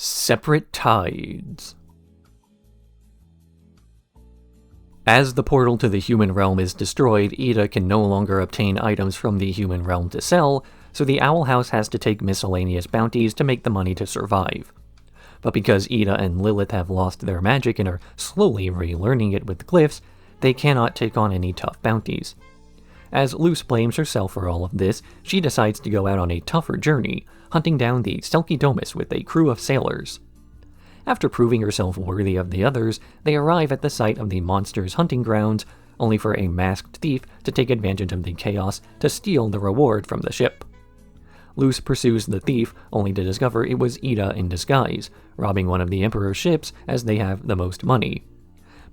Separate Tides. As the portal to the human realm is destroyed, Ida can no longer obtain items from the human realm to sell, so the Owl House has to take miscellaneous bounties to make the money to survive. But because Ida and Lilith have lost their magic and are slowly relearning it with glyphs, they cannot take on any tough bounties. As Luce blames herself for all of this, she decides to go out on a tougher journey, hunting down the Selkie Domus with a crew of sailors. After proving herself worthy of the others, they arrive at the site of the monster's hunting grounds, only for a masked thief to take advantage of the chaos to steal the reward from the ship. Luce pursues the thief, only to discover it was Ida in disguise, robbing one of the Emperor's ships as they have the most money.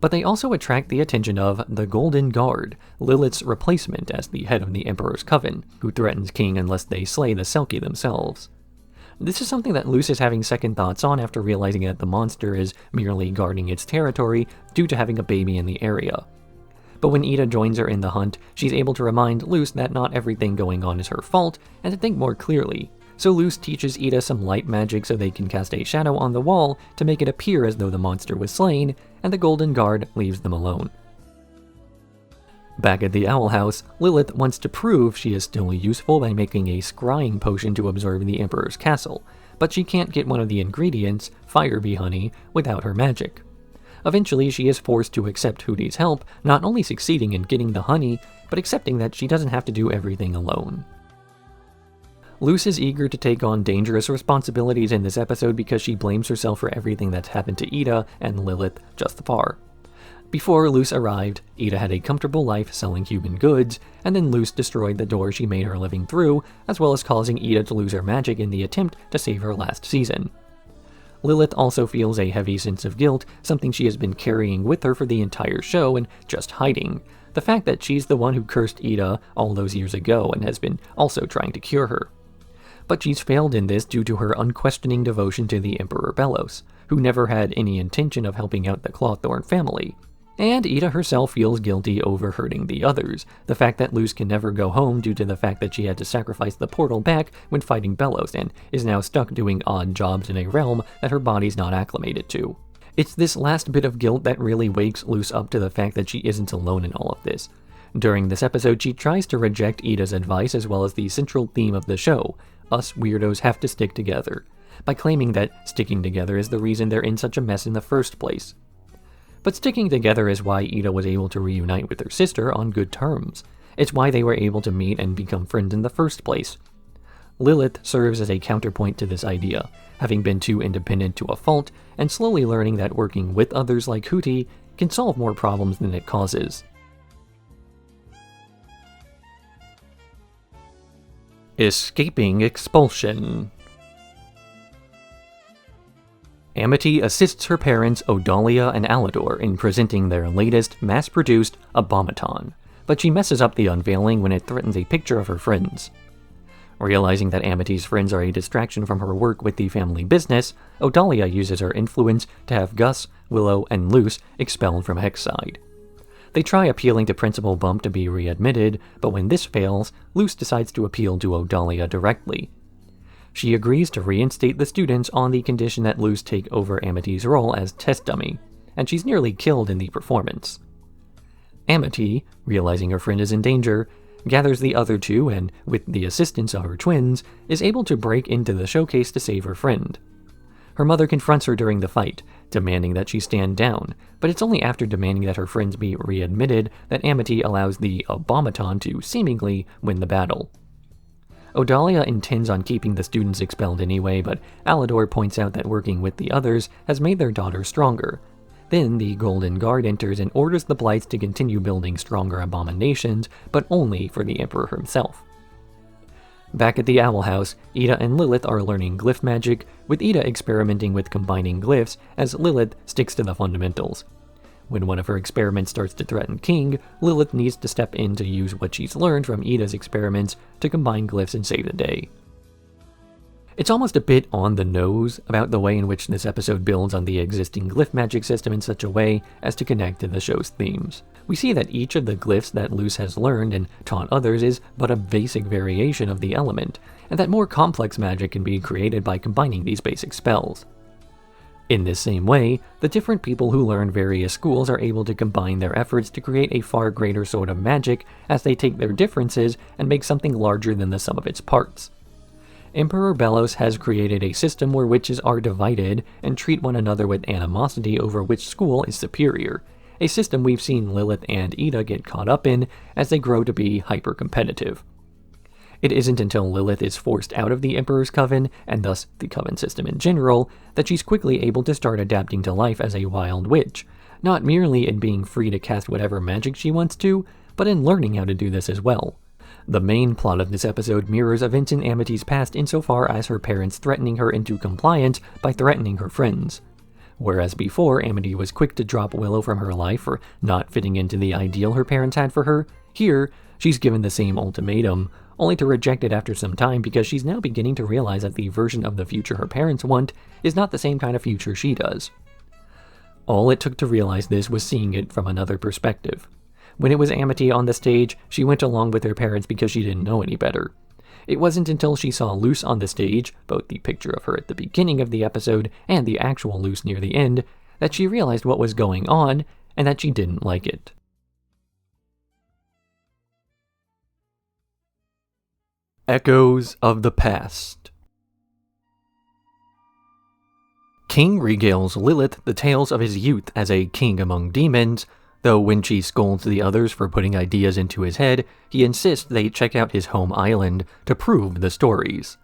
But they also attract the attention of the Golden Guard, Lilith's replacement as the head of the Emperor's Coven, who threatens King unless they slay the Selkie themselves. This is something that Luce is having second thoughts on after realizing that the monster is merely guarding its territory due to having a baby in the area. But when Ida joins her in the hunt, she's able to remind Luce that not everything going on is her fault, and to think more clearly. So Luce teaches Ida some light magic so they can cast a shadow on the wall to make it appear as though the monster was slain, and the Golden Guard leaves them alone. Back at the Owl House, Lilith wants to prove she is still useful by making a scrying potion to observe the Emperor's castle, but she can't get one of the ingredients, fire bee honey, without her magic. Eventually, she is forced to accept Hooty's help, not only succeeding in getting the honey, but accepting that she doesn't have to do everything alone. Luce is eager to take on dangerous responsibilities in this episode because she blames herself for everything that's happened to Ida and Lilith just far. Before Luce arrived, Ida had a comfortable life selling human goods, and then Luce destroyed the door she made her living through, as well as causing Ida to lose her magic in the attempt to save her last season. Lilith also feels a heavy sense of guilt, something she has been carrying with her for the entire show and just hiding. The fact that she's the one who cursed Ida all those years ago and has been also trying to cure her. But she's failed in this due to her unquestioning devotion to the Emperor Belos, who never had any intention of helping out the Clawthorn family. And Ida herself feels guilty over hurting the others, the fact that Luce can never go home due to the fact that she had to sacrifice the portal back when fighting Belos and is now stuck doing odd jobs in a realm that her body's not acclimated to. It's this last bit of guilt that really wakes Luce up to the fact that she isn't alone in all of this. During this episode, she tries to reject Ida's advice as well as the central theme of the show, us weirdos have to stick together, by claiming that sticking together is the reason they're in such a mess in the first place. But sticking together is why Ida was able to reunite with her sister on good terms. It's why they were able to meet and become friends in the first place. Lilith serves as a counterpoint to this idea, having been too independent to a fault, and slowly learning that working with others like Hooty can solve more problems than it causes. Escaping Expulsion. Amity assists her parents Odalia and Alador in presenting their latest, mass-produced Abomaton, but she messes up the unveiling when it threatens a picture of her friends. Realizing that Amity's friends are a distraction from her work with the family business, Odalia uses her influence to have Gus, Willow, and Luce expelled from Hexside. They try appealing to Principal Bump to be readmitted, but when this fails, Luce decides to appeal to Odalia directly. She agrees to reinstate the students on the condition that Luce take over Amity's role as test dummy, and she's nearly killed in the performance. Amity, realizing her friend is in danger, gathers the other two and, with the assistance of her twins, is able to break into the showcase to save her friend. Her mother confronts her during the fight, demanding that she stand down, but it's only after demanding that her friends be readmitted that Amity allows the Abomaton to seemingly win the battle. Odalia intends on keeping the students expelled anyway, but Alador points out that working with the others has made their daughter stronger. Then the Golden Guard enters and orders the Blights to continue building stronger abominations, but only for the Emperor himself. Back at the Owl House, Ida and Lilith are learning glyph magic, with Ida experimenting with combining glyphs as Lilith sticks to the fundamentals. When one of her experiments starts to threaten King, Lilith needs to step in to use what she's learned from Ida's experiments to combine glyphs and save the day. It's almost a bit on the nose about the way in which this episode builds on the existing glyph magic system in such a way as to connect to the show's themes. We see that each of the glyphs that Luce has learned and taught others is but a basic variation of the element, and that more complex magic can be created by combining these basic spells. In this same way, the different people who learn various schools are able to combine their efforts to create a far greater sort of magic as they take their differences and make something larger than the sum of its parts. Emperor Belos has created a system where witches are divided and treat one another with animosity over which school is superior, a system we've seen Lilith and Ida get caught up in as they grow to be hyper-competitive. It isn't until Lilith is forced out of the Emperor's Coven, and thus the Coven system in general, that she's quickly able to start adapting to life as a wild witch, not merely in being free to cast whatever magic she wants to, but in learning how to do this as well. The main plot of this episode mirrors events in Amity's past insofar as her parents threatening her into compliance by threatening her friends. Whereas before, Amity was quick to drop Willow from her life for not fitting into the ideal her parents had for her, here, she's given the same ultimatum, only to reject it after some time because she's now beginning to realize that the version of the future her parents want is not the same kind of future she does. All it took to realize this was seeing it from another perspective. When it was Amity on the stage, she went along with her parents because she didn't know any better. It wasn't until she saw Luce on the stage, both the picture of her at the beginning of the episode and the actual Luce near the end, that she realized what was going on and that she didn't like it. Echoes of the Past. King regales Lilith the tales of his youth as a king among demons, though when she scolds the others for putting ideas into his head, he insists they check out his home island to prove the stories.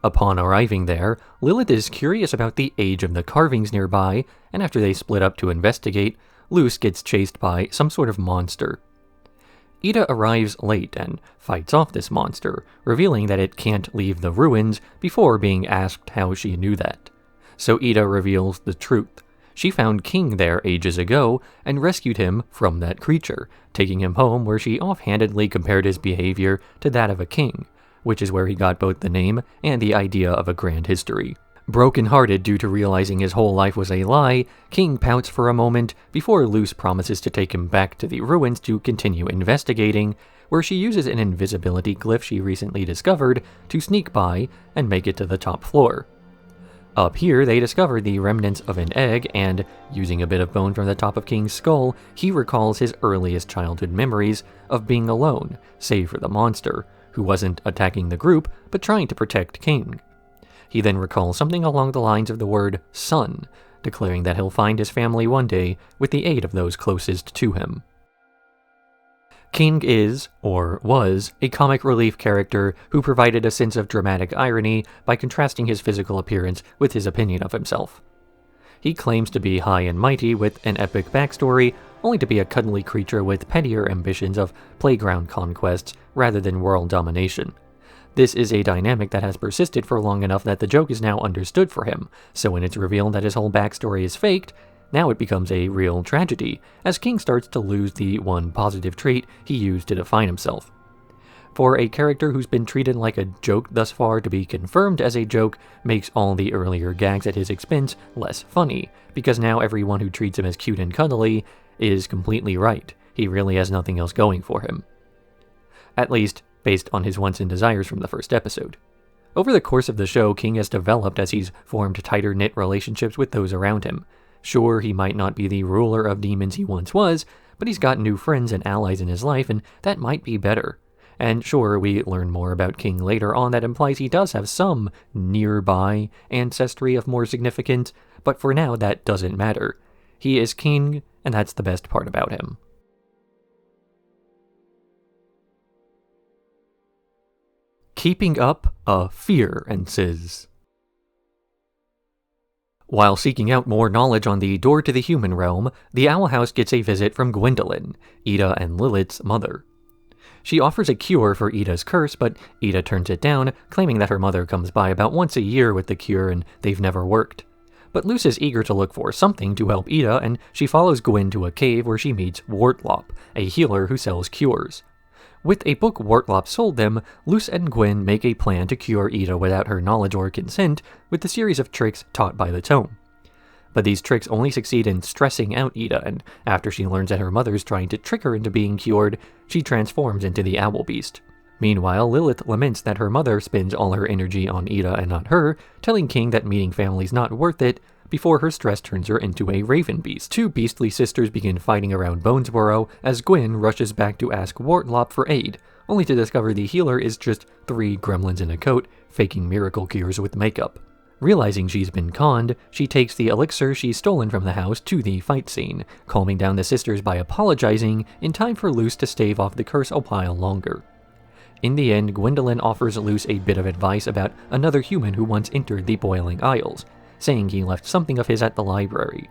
Upon arriving there, Lilith is curious about the age of the carvings nearby, and after they split up to investigate, Luce gets chased by some sort of monster. Ida arrives late and fights off this monster, revealing that it can't leave the ruins before being asked how she knew that. So Ida reveals the truth. She found King there ages ago and rescued him from that creature, taking him home where she offhandedly compared his behavior to that of a king, which is where he got both the name and the idea of a grand history. Broken-hearted due to realizing his whole life was a lie, King pouts for a moment before Luce promises to take him back to the ruins to continue investigating, where she uses an invisibility glyph she recently discovered to sneak by and make it to the top floor. Up here, they discover the remnants of an egg, and, using a bit of bone from the top of King's skull, he recalls his earliest childhood memories of being alone, save for the monster, who wasn't attacking the group, but trying to protect King. He then recalls something along the lines of the word son, declaring that he'll find his family one day with the aid of those closest to him. King is, or was, a comic relief character who provided a sense of dramatic irony by contrasting his physical appearance with his opinion of himself. He claims to be high and mighty with an epic backstory, only to be a cuddly creature with pettier ambitions of playground conquests rather than world domination. This is a dynamic that has persisted for long enough that the joke is now understood for him, so when it's revealed that his whole backstory is faked, now it becomes a real tragedy, as King starts to lose the one positive trait he used to define himself. For a character who's been treated like a joke thus far to be confirmed as a joke makes all the earlier gags at his expense less funny, because now everyone who treats him as cute and cuddly is completely right. He really has nothing else going for him. At least, based on his wants and desires from the first episode. Over the course of the show, King has developed as he's formed tighter-knit relationships with those around him. Sure, he might not be the ruler of demons he once was, but he's got new friends and allies in his life, and that might be better. And sure, we learn more about King later on that implies he does have some nearby ancestry of more significance, but for now that doesn't matter. He is King, and that's the best part about him. Keeping Up A-fear-ances. While seeking out more knowledge on the door to the human realm, the Owl House gets a visit from Gwendolyn, Ida and Lilith's mother. She offers a cure for Ida's curse, but Ida turns it down, claiming that her mother comes by about once a year with the cure and they've never worked. But Luce is eager to look for something to help Ida, and she follows Gwen to a cave where she meets Wartlop, a healer who sells cures. With a book Wartlop sold them, Luce and Gwen make a plan to cure Ida without her knowledge or consent with a series of tricks taught by the tome. But these tricks only succeed in stressing out Ida, and after she learns that her mother's trying to trick her into being cured, she transforms into the Owl Beast. Meanwhile, Lilith laments that her mother spends all her energy on Ida and not her, telling King that meeting family's not worth it, before her stress turns her into a raven beast. Two beastly sisters begin fighting around Bonesboro as Gwyn rushes back to ask Wartlop for aid, only to discover the healer is just 3 gremlins in a coat, faking miracle cures with makeup. Realizing she's been conned, she takes the elixir she's stolen from the house to the fight scene, calming down the sisters by apologizing in time for Luce to stave off the curse a while longer. In the end, Gwendolyn offers Luce a bit of advice about another human who once entered the Boiling Isles, saying he left something of his at the library.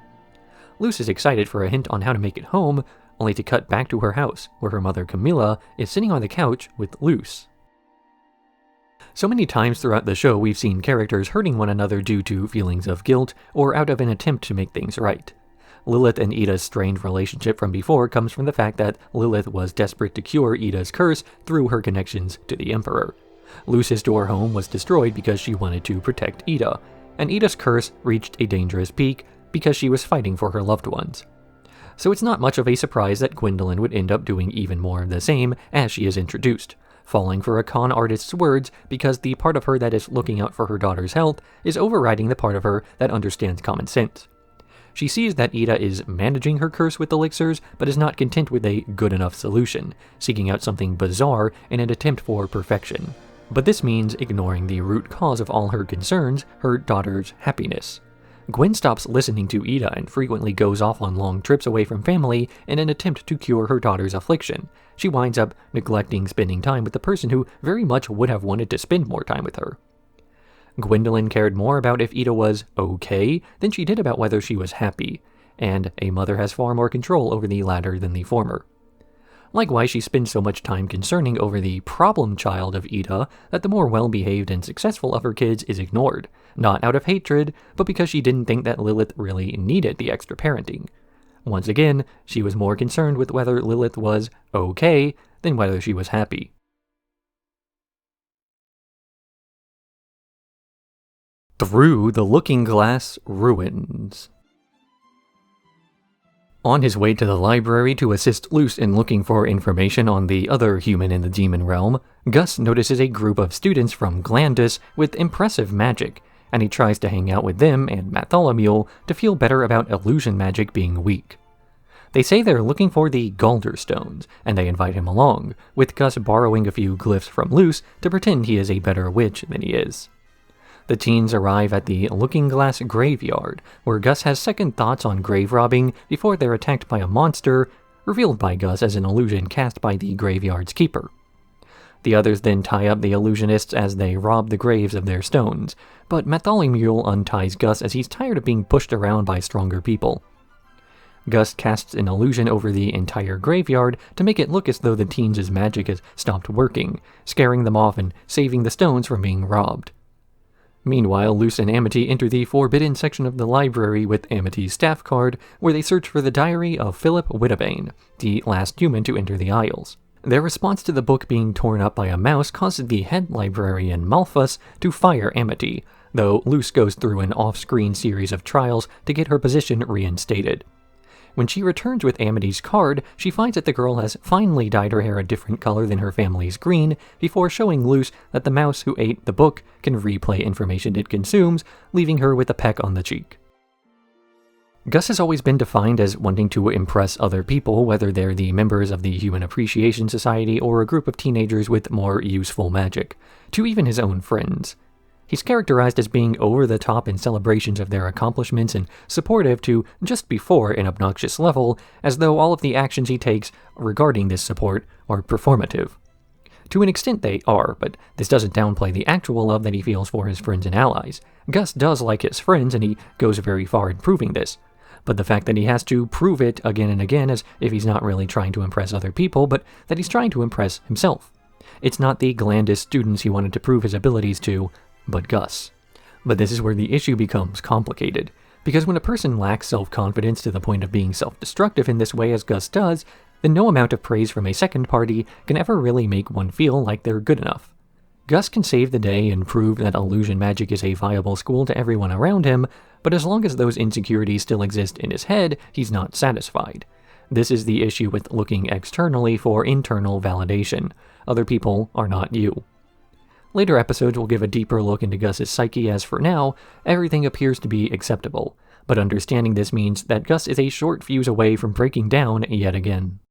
Luce is excited for a hint on how to make it home, only to cut back to her house, where her mother Camilla is sitting on the couch with Luce. So many times throughout the show we've seen characters hurting one another due to feelings of guilt or out of an attempt to make things right. Lilith and Ida's strained relationship from before comes from the fact that Lilith was desperate to cure Ida's curse through her connections to the Emperor. Luce's door home was destroyed because she wanted to protect Ida, and Ida's curse reached a dangerous peak because she was fighting for her loved ones. So it's not much of a surprise that Gwendolyn would end up doing even more of the same as she is introduced, falling for a con artist's words because the part of her that is looking out for her daughter's health is overriding the part of her that understands common sense. She sees that Ida is managing her curse with elixirs, but is not content with a good enough solution, seeking out something bizarre in an attempt for perfection. But this means ignoring the root cause of all her concerns, her daughter's happiness. Gwen stops listening to Ida and frequently goes off on long trips away from family in an attempt to cure her daughter's affliction. She winds up neglecting spending time with the person who very much would have wanted to spend more time with her. Gwendolyn cared more about if Ida was okay than she did about whether she was happy, and a mother has far more control over the latter than the former. Likewise, she spends so much time concerning over the problem child of Ida that the more well-behaved and successful of her kids is ignored, not out of hatred, but because she didn't think that Lilith really needed the extra parenting. Once again, she was more concerned with whether Lilith was okay than whether she was happy. Through the Looking Glass Ruins. On his way to the library to assist Luce in looking for information on the other human in the demon realm, Gus notices a group of students from Glandus with impressive magic, and he tries to hang out with them and Bartholomew to feel better about illusion magic being weak. They say they're looking for the Galder Stones, and they invite him along, with Gus borrowing a few glyphs from Luce to pretend he is a better witch than he is. The teens arrive at the Looking Glass Graveyard, where Gus has second thoughts on grave robbing before they're attacked by a monster, revealed by Gus as an illusion cast by the graveyard's keeper. The others then tie up the illusionists as they rob the graves of their stones, but Bartholomew unties Gus as he's tired of being pushed around by stronger people. Gus casts an illusion over the entire graveyard to make it look as though the teens' magic has stopped working, scaring them off and saving the stones from being robbed. Meanwhile, Luce and Amity enter the forbidden section of the library with Amity's staff card, where they search for the diary of Philip Whittabane, the last human to enter the Isles. Their response to the book being torn up by a mouse causes the head librarian, Malphus, to fire Amity, though Luce goes through an off-screen series of trials to get her position reinstated. When she returns with Amity's card, she finds that the girl has finally dyed her hair a different color than her family's green, before showing Luce that the mouse who ate the book can replay information it consumes, leaving her with a peck on the cheek. Gus has always been defined as wanting to impress other people, whether they're the members of the Human Appreciation Society or a group of teenagers with more useful magic, to even his own friends. He's characterized as being over-the-top in celebrations of their accomplishments and supportive to just before an obnoxious level, as though all of the actions he takes regarding this support are performative. To an extent they are, but this doesn't downplay the actual love that he feels for his friends and allies. Gus does like his friends, and he goes very far in proving this. But the fact that he has to prove it again and again as if he's not really trying to impress other people, but that he's trying to impress himself. It's not the Glandus students he wanted to prove his abilities to, but Gus. But this is where the issue becomes complicated, because when a person lacks self-confidence to the point of being self-destructive in this way as Gus does, then no amount of praise from a second party can ever really make one feel like they're good enough. Gus can save the day and prove that illusion magic is a viable school to everyone around him, but as long as those insecurities still exist in his head, he's not satisfied. This is the issue with looking externally for internal validation. Other people are not you. Later episodes will give a deeper look into Gus's psyche as for now, everything appears to be acceptable. but understanding this means that Gus is a short fuse away from breaking down yet again.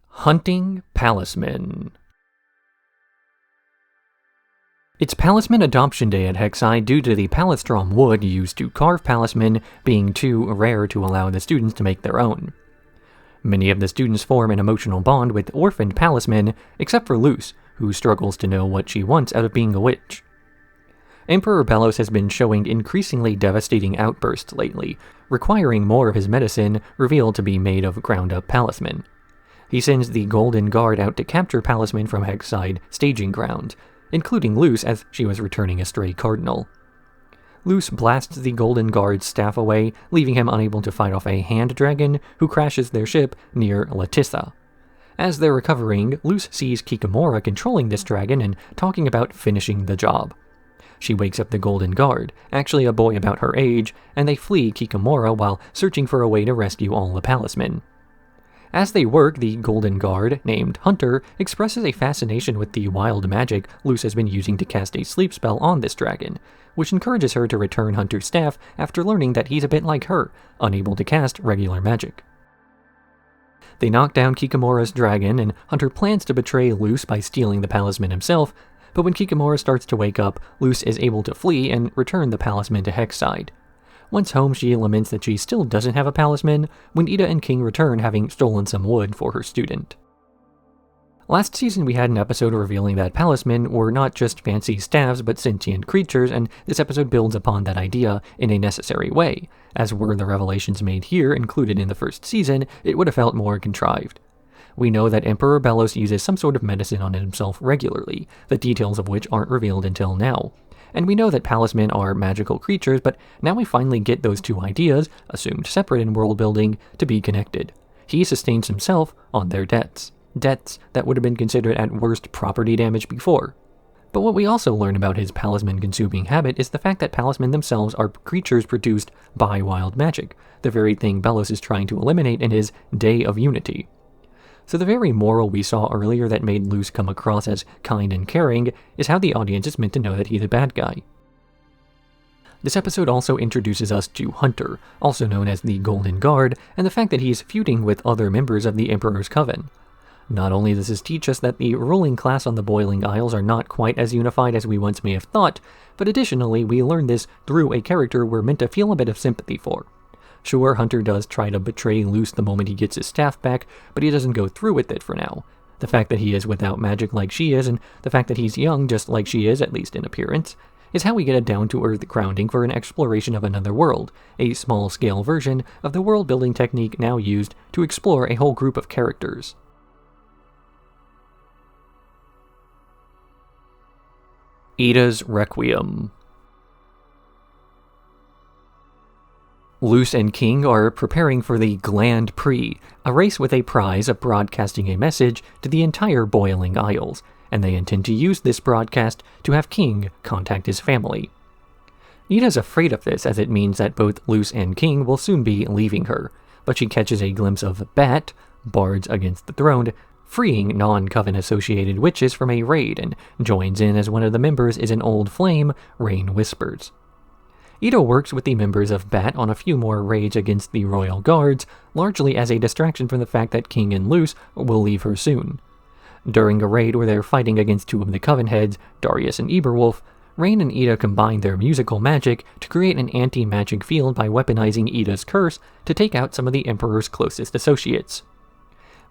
Hunting Palismen. It's Palismen Adoption Day at Hexside due to the palistrom wood used to carve Palismen being too rare to allow the students to make their own. Many of the students form an emotional bond with orphaned Palismen, except for Luce, who struggles to know what she wants out of being a witch. Emperor Belos has been showing increasingly devastating outbursts lately, requiring more of his medicine revealed to be made of ground-up Palismen. He sends the Golden Guard out to capture Palismen from Hexside staging ground, including Luce as she was returning a stray cardinal. Luce blasts the Golden Guard's staff away, leaving him unable to fight off a hand dragon who crashes their ship near Latissa. As they're recovering, Luce sees Kikamora controlling this dragon and talking about finishing the job. She wakes up the Golden Guard, actually a boy about her age, and they flee Kikamora while searching for a way to rescue all the Palismen. As they work, the Golden Guard, named Hunter, expresses a fascination with the wild magic Luce has been using to cast a sleep spell on this dragon, which encourages her to return Hunter's staff after learning that he's a bit like her, unable to cast regular magic. They knock down Kikamora's dragon, and Hunter plans to betray Luce by stealing the Palismen himself, but when Kikamora starts to wake up, Luce is able to flee and return the Palismen to Hexside. Once home, she laments that she still doesn't have a Palismen when Ida and King return, having stolen some wood for her student. Last season we had an episode revealing that Palismen were not just fancy staffs but sentient creatures, and this episode builds upon that idea in a necessary way. As were the revelations made here included in the first season, it would have felt more contrived. We know that Emperor Belos uses some sort of medicine on himself regularly, the details of which aren't revealed until now. And we know that Palismen are magical creatures, but now we finally get those two ideas, assumed separate in world building, to be connected. He sustains himself on their debts. Debts that would have been considered at worst property damage before. But what we also learn about his Palismen-consuming habit is the fact that Palismen themselves are creatures produced by wild magic, the very thing Belos is trying to eliminate in his Day of Unity. So the very moral we saw earlier that made Luce come across as kind and caring is how the audience is meant to know that he's a bad guy. This episode also introduces us to Hunter, also known as the Golden Guard, and the fact that he's feuding with other members of the Emperor's Coven. Not only does this teach us that the ruling class on the Boiling Isles are not quite as unified as we once may have thought, but additionally we learn this through a character we're meant to feel a bit of sympathy for. Sure, Hunter does try to betray Luce the moment he gets his staff back, but he doesn't go through with it for now. The fact that he is without magic like she is, and the fact that he's young just like she is, at least in appearance, is how we get a down-to-earth grounding for an exploration of another world, a small-scale version of the world-building technique now used to explore a whole group of characters. Ida's Requiem. Luce and King are preparing for the Grand Prix, a race with a prize of broadcasting a message to the entire Boiling Isles, and they intend to use this broadcast to have King contact his family. Ida's afraid of this as it means that both Luce and King will soon be leaving her, but she catches a glimpse of Bat, Bards Against the Throne, freeing non-Coven associated witches from a raid and joins in as one of the members is an old flame, Rain Whispers. Ida works with the members of Bat on a few more raids against the Royal Guards, largely as a distraction from the fact that King and Luce will leave her soon. During a raid where they're fighting against two of the Coven heads, Darius and Eberwolf, Rain and Ida combine their musical magic to create an anti-magic field by weaponizing Ida's curse to take out some of the Emperor's closest associates.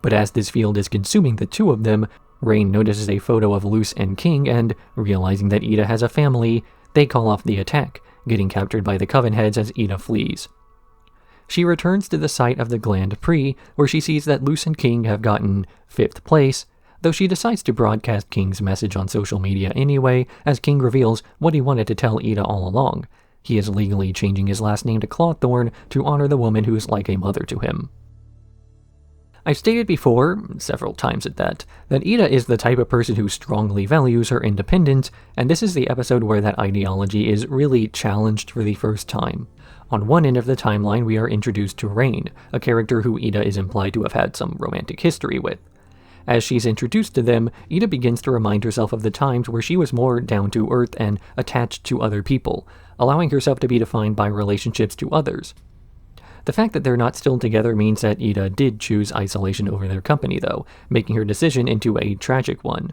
But as this field is consuming the two of them, Rain notices a photo of Luce and King and, realizing that Ida has a family, they call off the attack, getting captured by the Coven heads as Ida flees. She returns to the site of the Grand Prix, where she sees that Luce and King have gotten 5th place, though she decides to broadcast King's message on social media anyway, as King reveals what he wanted to tell Ida all along. He is legally changing his last name to Clawthorn to honor the woman who is like a mother to him. I've stated before, several times at that Ida is the type of person who strongly values her independence, and this is the episode where that ideology is really challenged for the first time. On one end of the timeline, we are introduced to Rain, a character who Ida is implied to have had some romantic history with. As she's introduced to them, Ida begins to remind herself of the times where she was more down to earth and attached to other people, allowing herself to be defined by relationships to others. The fact that they're not still together means that Ida did choose isolation over their company, though, making her decision into a tragic one.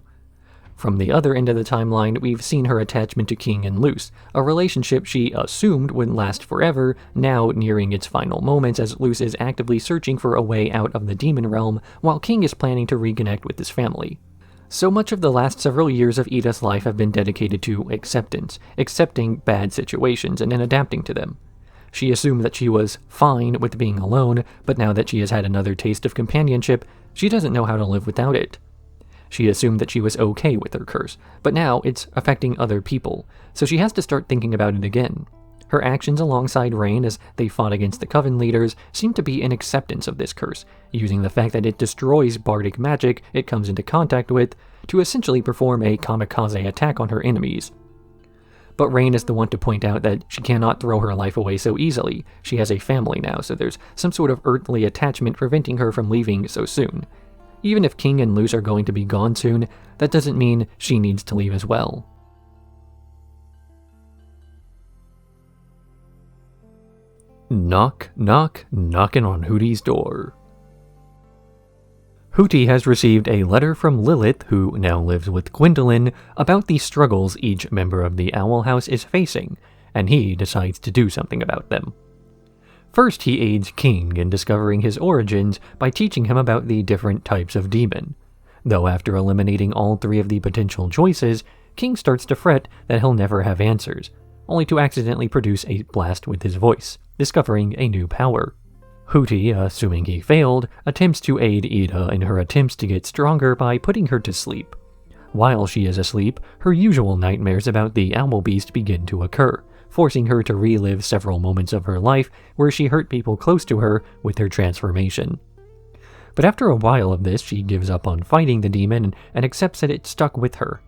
From the other end of the timeline, we've seen her attachment to King and Luce, a relationship she assumed would last forever, now nearing its final moments as Luce is actively searching for a way out of the demon realm, while King is planning to reconnect with his family. So much of the last several years of Ida's life have been dedicated to acceptance, accepting bad situations and then adapting to them. She assumed that she was fine with being alone, but now that she has had another taste of companionship, she doesn't know how to live without it. She assumed that she was okay with her curse, but now it's affecting other people, so she has to start thinking about it again. Her actions alongside Rain as they fought against the Coven leaders seem to be an acceptance of this curse, using the fact that it destroys bardic magic it comes into contact with to essentially perform a kamikaze attack on her enemies. But Rain is the one to point out that she cannot throw her life away so easily. She has a family now, so there's some sort of earthly attachment preventing her from leaving so soon. Even if King and Luce are going to be gone soon, that doesn't mean she needs to leave as well. Knock, knock, knocking on Hooty's door. Hooty has received a letter from Lilith, who now lives with Gwendolyn, about the struggles each member of the Owl House is facing, and he decides to do something about them. First, he aids King in discovering his origins by teaching him about the different types of demon. Though after eliminating all three of the potential choices, King starts to fret that he'll never have answers, only to accidentally produce a blast with his voice, discovering a new power. Hooty, assuming he failed, attempts to aid Ida in her attempts to get stronger by putting her to sleep. While she is asleep, her usual nightmares about the Owl Beast begin to occur, forcing her to relive several moments of her life where she hurt people close to her with her transformation. But after a while of this, she gives up on fighting the demon and accepts that it stuck with her,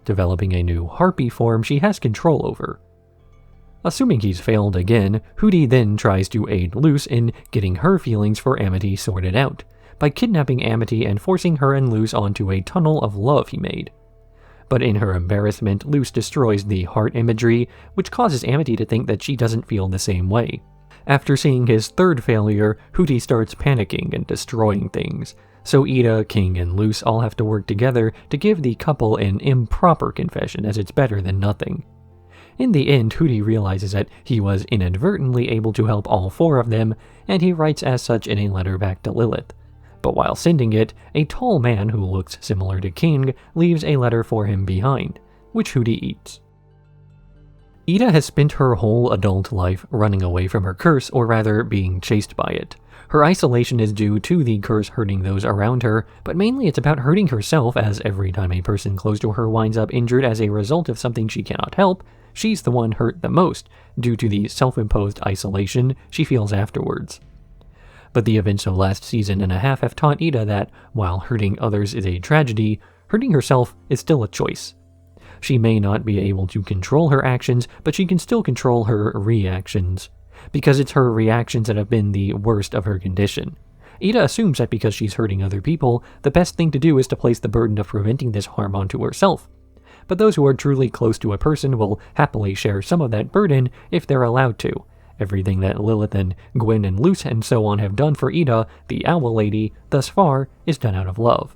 developing a new harpy form she has control over. Assuming he's failed again, Hooty then tries to aid Luce in getting her feelings for Amity sorted out, by kidnapping Amity and forcing her and Luce onto a tunnel of love he made. But in her embarrassment, Luce destroys the heart imagery, which causes Amity to think that she doesn't feel the same way. After seeing his third failure, Hooty starts panicking and destroying things, so Ida, King, and Luce all have to work together to give the couple an improper confession, as it's better than nothing. In the end, Hooty realizes that he was inadvertently able to help all four of them, and he writes as such in a letter back to Lilith. But while sending it, a tall man who looks similar to King leaves a letter for him behind, which Hooty eats. Ida has spent her whole adult life running away from her curse, or rather being chased by it. Her isolation is due to the curse hurting those around her, but mainly it's about hurting herself, as every time a person close to her winds up injured as a result of something she cannot help, she's the one hurt the most, due to the self-imposed isolation she feels afterwards. But the events of last season and a half have taught Ida that, while hurting others is a tragedy, hurting herself is still a choice. She may not be able to control her actions, but she can still control her reactions, because it's her reactions that have been the worst of her condition. Ida assumes that because she's hurting other people, the best thing to do is to place the burden of preventing this harm onto herself. But those who are truly close to a person will happily share some of that burden if they're allowed to. Everything that Lilith and Gwen and Luce and so on have done for Ida, the Owl Lady, thus far, is done out of love.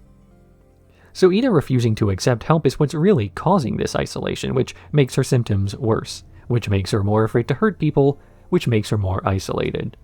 So Ida refusing to accept help is what's really causing this isolation, which makes her symptoms worse, which makes her more afraid to hurt people, which makes her more isolated.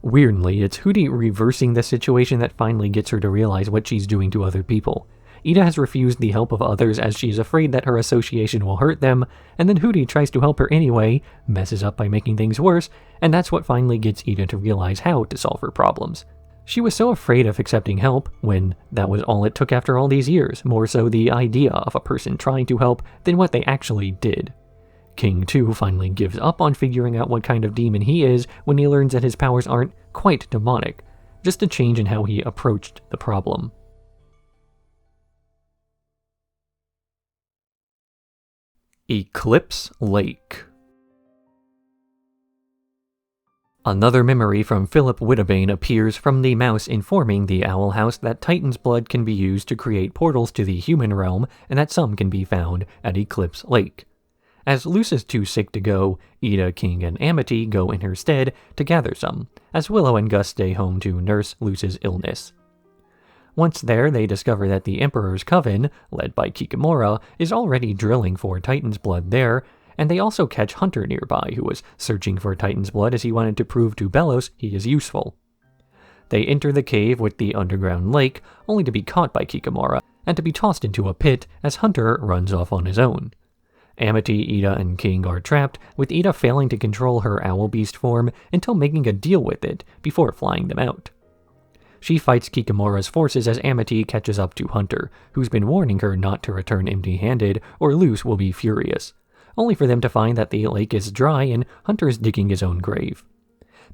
Weirdly, it's Hooty reversing the situation that finally gets her to realize what she's doing to other people. Ida has refused the help of others as she is afraid that her association will hurt them, and then Hooty tries to help her anyway, messes up by making things worse, and that's what finally gets Ida to realize how to solve her problems. She was so afraid of accepting help, when that was all it took after all these years, more so the idea of a person trying to help than what they actually did. King, too, finally gives up on figuring out what kind of demon he is when he learns that his powers aren't quite demonic, just a change in how he approached the problem. Eclipse Lake. Another memory from Philip Whittlebane appears from the mouse informing the Owl House that Titan's blood can be used to create portals to the human realm and that some can be found at Eclipse Lake. As Luce is too sick to go, Ida, King, and Amity go in her stead to gather some, as Willow and Gus stay home to nurse Luce's illness. Once there, they discover that the Emperor's Coven, led by Kikamura, is already drilling for Titan's blood there, and they also catch Hunter nearby, who was searching for Titan's blood as he wanted to prove to Belos he is useful. They enter the cave with the underground lake, only to be caught by Kikamura, and to be tossed into a pit as Hunter runs off on his own. Amity, Ida, and King are trapped, with Ida failing to control her owl beast form until making a deal with it before flying them out. She fights Kikamura's forces as Amity catches up to Hunter, who's been warning her not to return empty-handed or Luce will be furious, only for them to find that the lake is dry and Hunter is digging his own grave.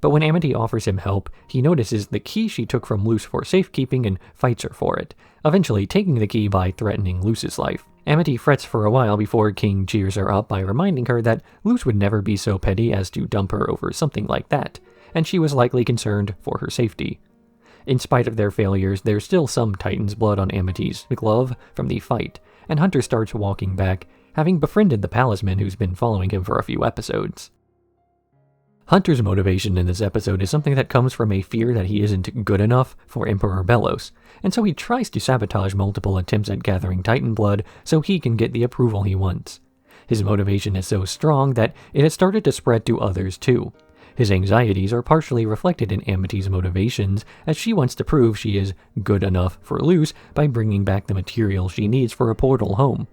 But when Amity offers him help, he notices the key she took from Luce for safekeeping and fights her for it, eventually taking the key by threatening Luce's life. Amity frets for a while before King cheers her up by reminding her that Luce would never be so petty as to dump her over something like that, and she was likely concerned for her safety. In spite of their failures, there's still some Titan's blood on Amity's glove from the fight, and Hunter starts walking back, having befriended the Palismen who's been following him for a few episodes. Hunter's motivation in this episode is something that comes from a fear that he isn't good enough for Emperor Belos, and so he tries to sabotage multiple attempts at gathering Titan blood so he can get the approval he wants. His motivation is so strong that it has started to spread to others too. His anxieties are partially reflected in Amity's motivations, as she wants to prove she is good enough for Luce by bringing back the material she needs for a portal home.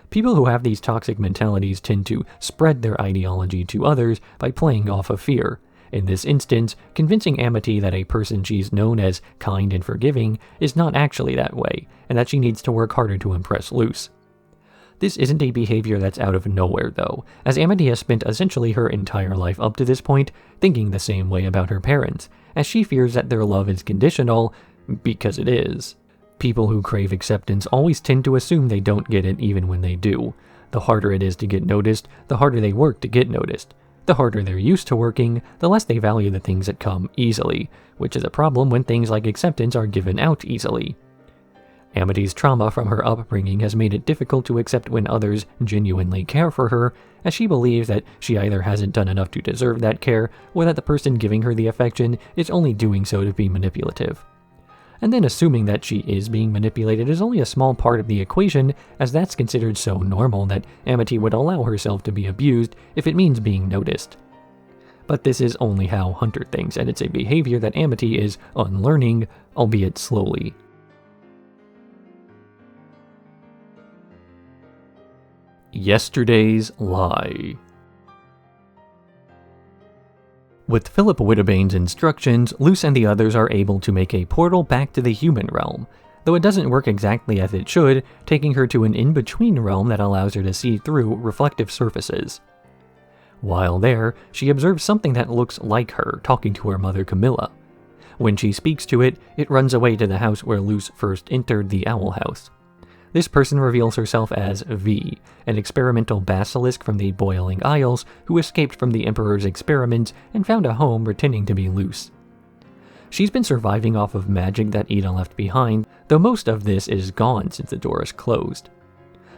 People who have these toxic mentalities tend to spread their ideology to others by playing off of fear. In this instance, convincing Amity that a person she's known as kind and forgiving is not actually that way, and that she needs to work harder to impress Luce. This isn't a behavior that's out of nowhere, though, as Amity has spent essentially her entire life up to this point thinking the same way about her parents, as she fears that their love is conditional, because it is. People who crave acceptance always tend to assume they don't get it even when they do. The harder it is to get noticed, the harder they work to get noticed. The harder they're used to working, the less they value the things that come easily, which is a problem when things like acceptance are given out easily. Amity's trauma from her upbringing has made it difficult to accept when others genuinely care for her, as she believes that she either hasn't done enough to deserve that care, or that the person giving her the affection is only doing so to be manipulative. And then assuming that she is being manipulated is only a small part of the equation, as that's considered so normal that Amity would allow herself to be abused if it means being noticed. But this is only how Hunter thinks, and it's a behavior that Amity is unlearning, albeit slowly. Yesterday's Lie. With Philip Whittlebaine's instructions, Luce and the others are able to make a portal back to the human realm, though it doesn't work exactly as it should, taking her to an in-between realm that allows her to see through reflective surfaces. While there, she observes something that looks like her talking to her mother Camilla. When she speaks to it, it runs away to the house where Luce first entered the Owl House. This person reveals herself as V, an experimental basilisk from the Boiling Isles who escaped from the Emperor's experiments and found a home pretending to be Luce. She's been surviving off of magic that Ida left behind, though most of this is gone since the door is closed.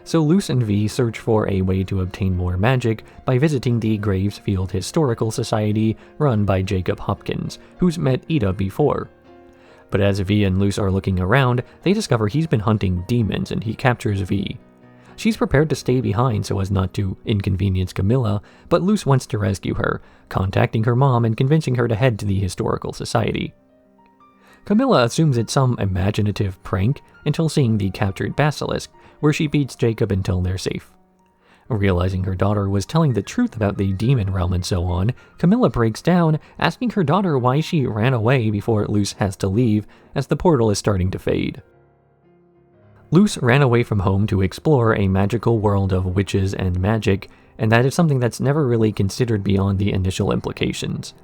So Luce and V search for a way to obtain more magic by visiting the Gravesfield Historical Society run by Jacob Hopkins, who's met Ida before. But as V and Luce are looking around, they discover he's been hunting demons and he captures V. She's prepared to stay behind so as not to inconvenience Camilla, but Luce wants to rescue her, contacting her mom and convincing her to head to the Historical Society. Camilla assumes it's some imaginative prank until seeing the captured basilisk, where she beats Jacob until they're safe. Realizing her daughter was telling the truth about the demon realm and so on, Camilla breaks down, asking her daughter why she ran away before Luce has to leave, as the portal is starting to fade. Luce ran away from home to explore a magical world of witches and magic, and that is something that's never really considered beyond the initial implications.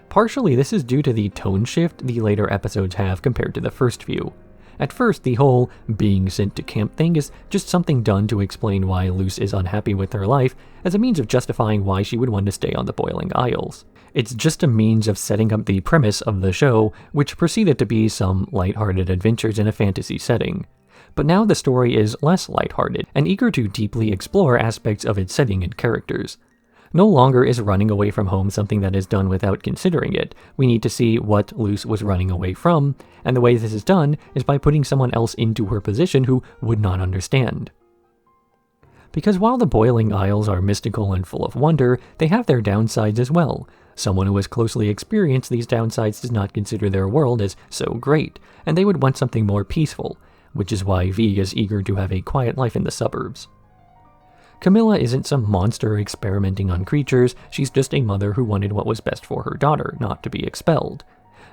Partially, this is due to the tone shift the later episodes have compared to the first few. At first, the whole being sent to camp thing is just something done to explain why Luce is unhappy with her life as a means of justifying why she would want to stay on the Boiling Isles. It's just a means of setting up the premise of the show, which proceeded to be some lighthearted adventures in a fantasy setting. But now the story is less lighthearted, and eager to deeply explore aspects of its setting and characters. No longer is running away from home something that is done without considering it. We need to see what Luce was running away from, and the way this is done is by putting someone else into her position who would not understand. Because while the Boiling Isles are mystical and full of wonder, they have their downsides as well. Someone who has closely experienced these downsides does not consider their world as so great, and they would want something more peaceful, which is why V is eager to have a quiet life in the suburbs. Camilla isn't some monster experimenting on creatures, she's just a mother who wanted what was best for her daughter, not to be expelled.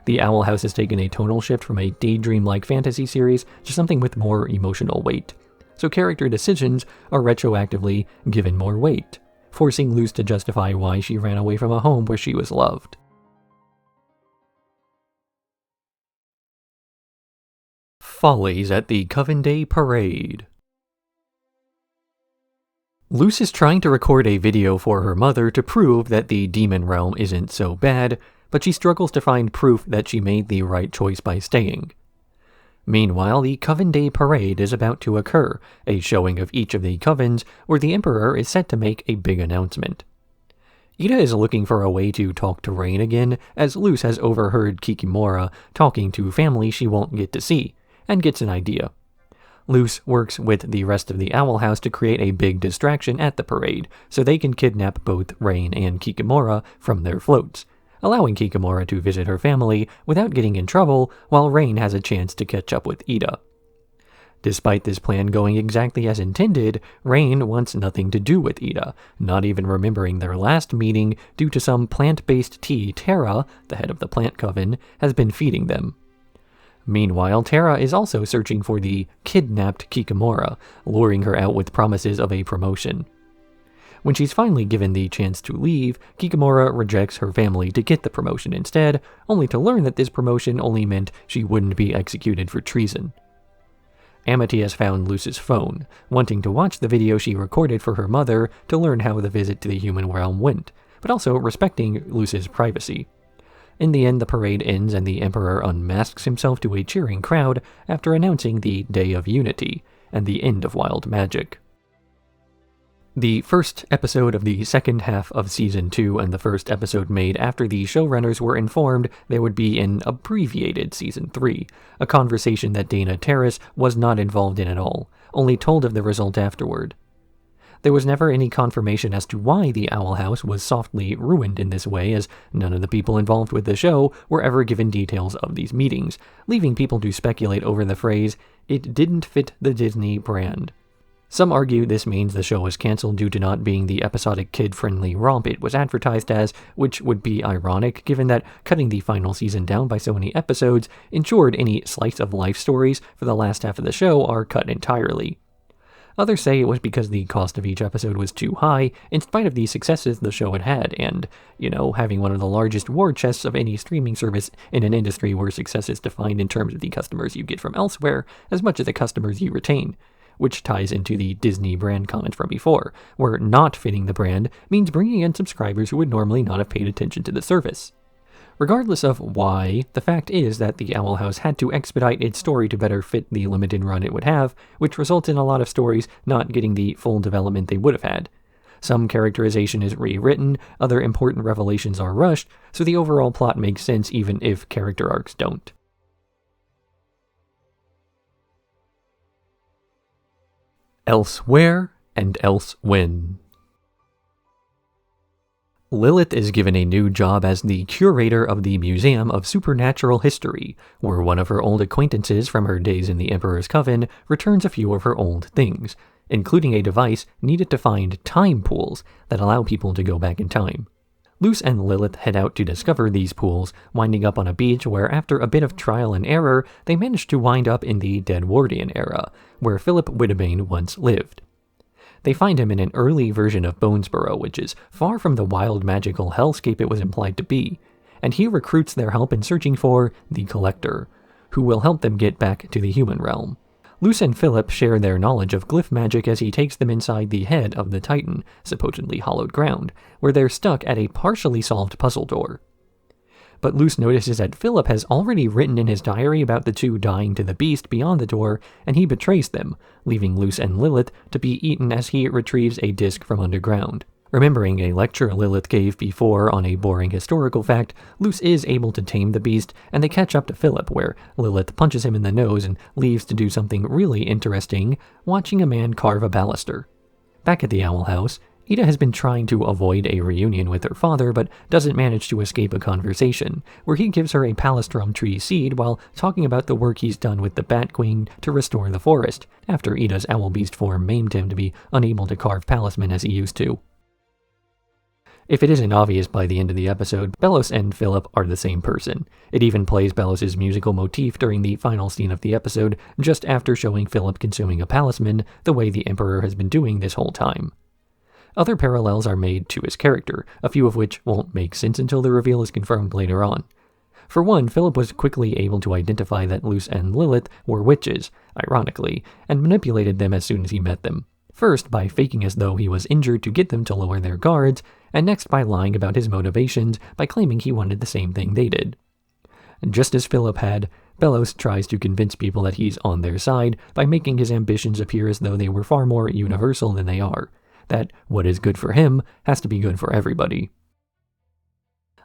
The Owl House has taken a tonal shift from a daydream-like fantasy series to something with more emotional weight. So character decisions are retroactively given more weight, forcing Luce to justify why she ran away from a home where she was loved. Follies at the Coven Day Parade. Luce is trying to record a video for her mother to prove that the demon realm isn't so bad, but she struggles to find proof that she made the right choice by staying. Meanwhile, the Coven Day Parade is about to occur, a showing of each of the covens, where the Emperor is set to make a big announcement. Ida is looking for a way to talk to Rain again, as Luce has overheard Kikimora talking to family she won't get to see, and gets an idea. Luce works with the rest of the Owl House to create a big distraction at the parade, so they can kidnap both Rain and Kikimora from their floats, allowing Kikimora to visit her family without getting in trouble, while Rain has a chance to catch up with Ida. Despite this plan going exactly as intended, Rain wants nothing to do with Ida, not even remembering their last meeting due to some plant-based tea Terra, the head of the plant coven, has been feeding them. Meanwhile, Terra is also searching for the kidnapped Kikimora, luring her out with promises of a promotion. When she's finally given the chance to leave, Kikimora rejects her family to get the promotion instead, only to learn that this promotion only meant she wouldn't be executed for treason. Amity has found Luce's phone, wanting to watch the video she recorded for her mother to learn how the visit to the human realm went, but also respecting Luce's privacy. In the end, the parade ends and the Emperor unmasks himself to a cheering crowd after announcing the Day of Unity and the end of wild magic. The first episode of the second half of Season 2 and the first episode made after the showrunners were informed there would be an abbreviated Season 3, a conversation that Dana Terrace was not involved in at all, only told of the result afterward. There was never any confirmation as to why the Owl House was softly ruined in this way, as none of the people involved with the show were ever given details of these meetings, leaving people to speculate over the phrase, "It didn't fit the Disney brand." Some argue this means the show was cancelled due to not being the episodic kid-friendly romp it was advertised as, which would be ironic given that cutting the final season down by so many episodes ensured any slice-of-life stories for the last half of the show are cut entirely. Others say it was because the cost of each episode was too high, in spite of the successes the show had, and, having one of the largest war chests of any streaming service in an industry where success is defined in terms of the customers you get from elsewhere, as much as the customers you retain, which ties into the Disney brand comment from before, where not fitting the brand means bringing in subscribers who would normally not have paid attention to the service. Regardless of why, the fact is that the Owl House had to expedite its story to better fit the limited run it would have, which results in a lot of stories not getting the full development they would have had. Some characterization is rewritten, other important revelations are rushed, so the overall plot makes sense even if character arcs don't. Elsewhere and Elsewhen. Lilith is given a new job as the curator of the Museum of Supernatural History, where one of her old acquaintances from her days in the Emperor's Coven returns a few of her old things, including a device needed to find time pools that allow people to go back in time. Luce and Lilith head out to discover these pools, winding up on a beach where after a bit of trial and error, they manage to wind up in the Deadwardian era, where Philip Widdebane once lived. They find him in an early version of Bonesborough, which is far from the wild magical hellscape it was implied to be, and he recruits their help in searching for the Collector, who will help them get back to the human realm. Luce and Philip share their knowledge of glyph magic as he takes them inside the head of the Titan, supposedly hollowed ground, where they're stuck at a partially solved puzzle door. But Luce notices that Philip has already written in his diary about the two dying to the beast beyond the door, and he betrays them, leaving Luce and Lilith to be eaten as he retrieves a disc from underground. Remembering a lecture Lilith gave before on a boring historical fact, Luce is able to tame the beast, and they catch up to Philip, where Lilith punches him in the nose and leaves to do something really interesting, watching a man carve a baluster. Back at the Owl House, Ida has been trying to avoid a reunion with her father, but doesn't manage to escape a conversation, where he gives her a palistrom tree seed while talking about the work he's done with the Bat Queen to restore the forest, after Ida's owl beast form maimed him to be unable to carve Palismen as he used to. If it isn't obvious by the end of the episode, Belos and Philip are the same person. It even plays Belos' musical motif during the final scene of the episode, just after showing Philip consuming a Palismen, the way the Emperor has been doing this whole time. Other parallels are made to his character, a few of which won't make sense until the reveal is confirmed later on. For one, Philip was quickly able to identify that Luce and Lilith were witches, ironically, and manipulated them as soon as he met them. First by faking as though he was injured to get them to lower their guards, and next by lying about his motivations by claiming he wanted the same thing they did. Just as Philip had, Belos tries to convince people that he's on their side by making his ambitions appear as though they were far more universal than they are, that what is good for him has to be good for everybody.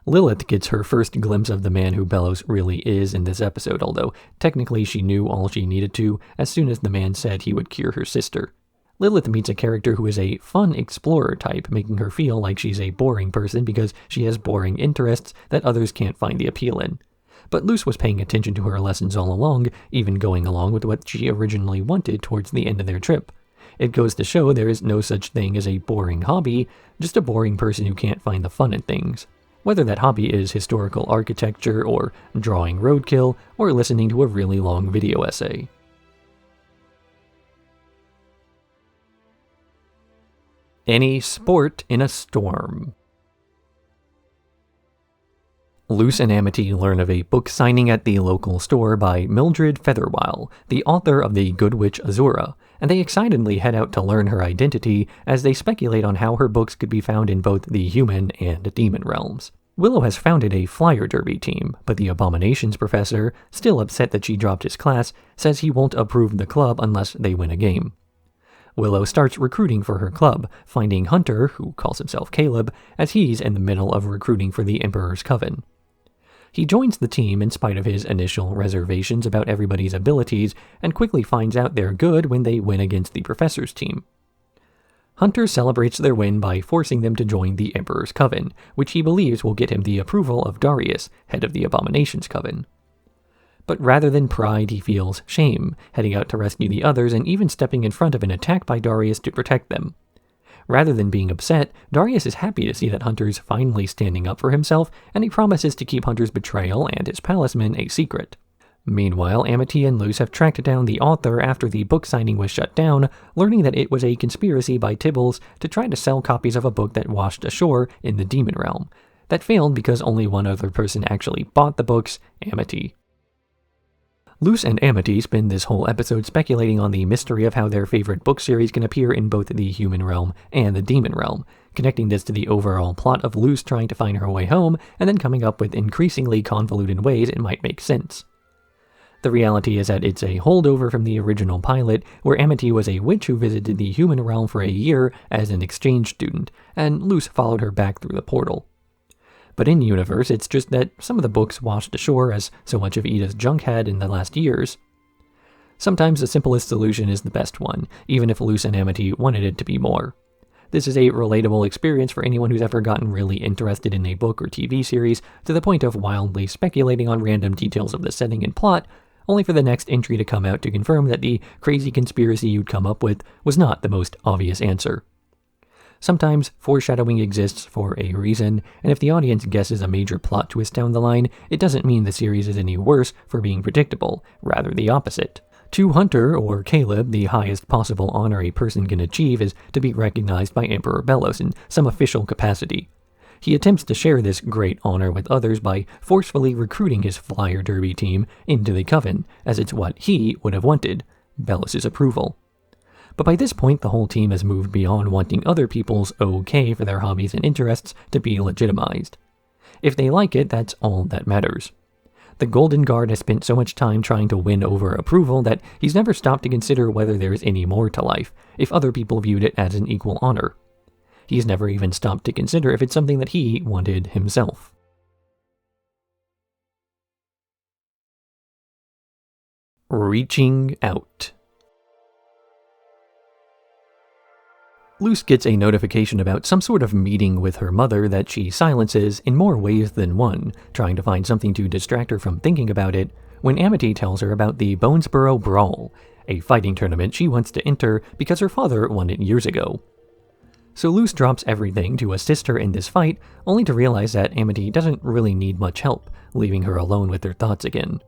Lilith gets her first glimpse of the man who Belos really is in this episode, although technically she knew all she needed to as soon as the man said he would cure her sister. Lilith meets a character who is a fun explorer type, making her feel like she's a boring person because she has boring interests that others can't find the appeal in. But Luce was paying attention to her lessons all along, even going along with what she originally wanted towards the end of their trip. It goes to show there is no such thing as a boring hobby, just a boring person who can't find the fun in things. Whether that hobby is historical architecture, or drawing roadkill, or listening to a really long video essay. Any sport in a storm. Luce and Amity learn of a book signing at the local store by Mildred Featherwhile, the author of The Good Witch Azura, and they excitedly head out to learn her identity as they speculate on how her books could be found in both the human and demon realms. Willow has founded a flyer derby team, but the Abominations professor, still upset that she dropped his class, says he won't approve the club unless they win a game. Willow starts recruiting for her club, finding Hunter, who calls himself Caleb, as he's in the middle of recruiting for the Emperor's Coven. He joins the team in spite of his initial reservations about everybody's abilities, and quickly finds out they're good when they win against the Professor's team. Hunter celebrates their win by forcing them to join the Emperor's Coven, which he believes will get him the approval of Darius, head of the Abominations Coven. But rather than pride, he feels shame, heading out to rescue the others and even stepping in front of an attack by Darius to protect them. Rather than being upset, Darius is happy to see that Hunter's finally standing up for himself, and he promises to keep Hunter's betrayal and his Palismen a secret. Meanwhile, Amity and Luce have tracked down the author after the book signing was shut down, learning that it was a conspiracy by Tibbles to try to sell copies of a book that washed ashore in the Demon Realm. That failed because only one other person actually bought the books, Amity. Luce and Amity spend this whole episode speculating on the mystery of how their favorite book series can appear in both the human realm and the demon realm, connecting this to the overall plot of Luce trying to find her way home, and then coming up with increasingly convoluted ways it might make sense. The reality is that it's a holdover from the original pilot, where Amity was a witch who visited the human realm for a year as an exchange student, and Luce followed her back through the portal. But in universe, it's just that some of the books washed ashore as so much of Ida's junk had in the last years. Sometimes the simplest solution is the best one, even if Luce and Amity wanted it to be more. This is a relatable experience for anyone who's ever gotten really interested in a book or TV series to the point of wildly speculating on random details of the setting and plot, only for the next entry to come out to confirm that the crazy conspiracy you'd come up with was not the most obvious answer. Sometimes foreshadowing exists for a reason, and if the audience guesses a major plot twist down the line, it doesn't mean the series is any worse for being predictable, rather the opposite. To Hunter, or Caleb, the highest possible honor a person can achieve is to be recognized by Emperor Belos in some official capacity. He attempts to share this great honor with others by forcefully recruiting his flyer derby team into the Coven, as it's what he would have wanted, Bellis's approval. But by this point, the whole team has moved beyond wanting other people's okay for their hobbies and interests to be legitimized. If they like it, that's all that matters. The Golden Guard has spent so much time trying to win over approval that he's never stopped to consider whether there is any more to life, if other people viewed it as an equal honor. He's never even stopped to consider if it's something that he wanted himself. Reaching out. Luce gets a notification about some sort of meeting with her mother that she silences in more ways than one, trying to find something to distract her from thinking about it, when Amity tells her about the Bonesboro Brawl, a fighting tournament she wants to enter because her father won it years ago. So Luce drops everything to assist her in this fight, only to realize that Amity doesn't really need much help, leaving her alone with her thoughts again.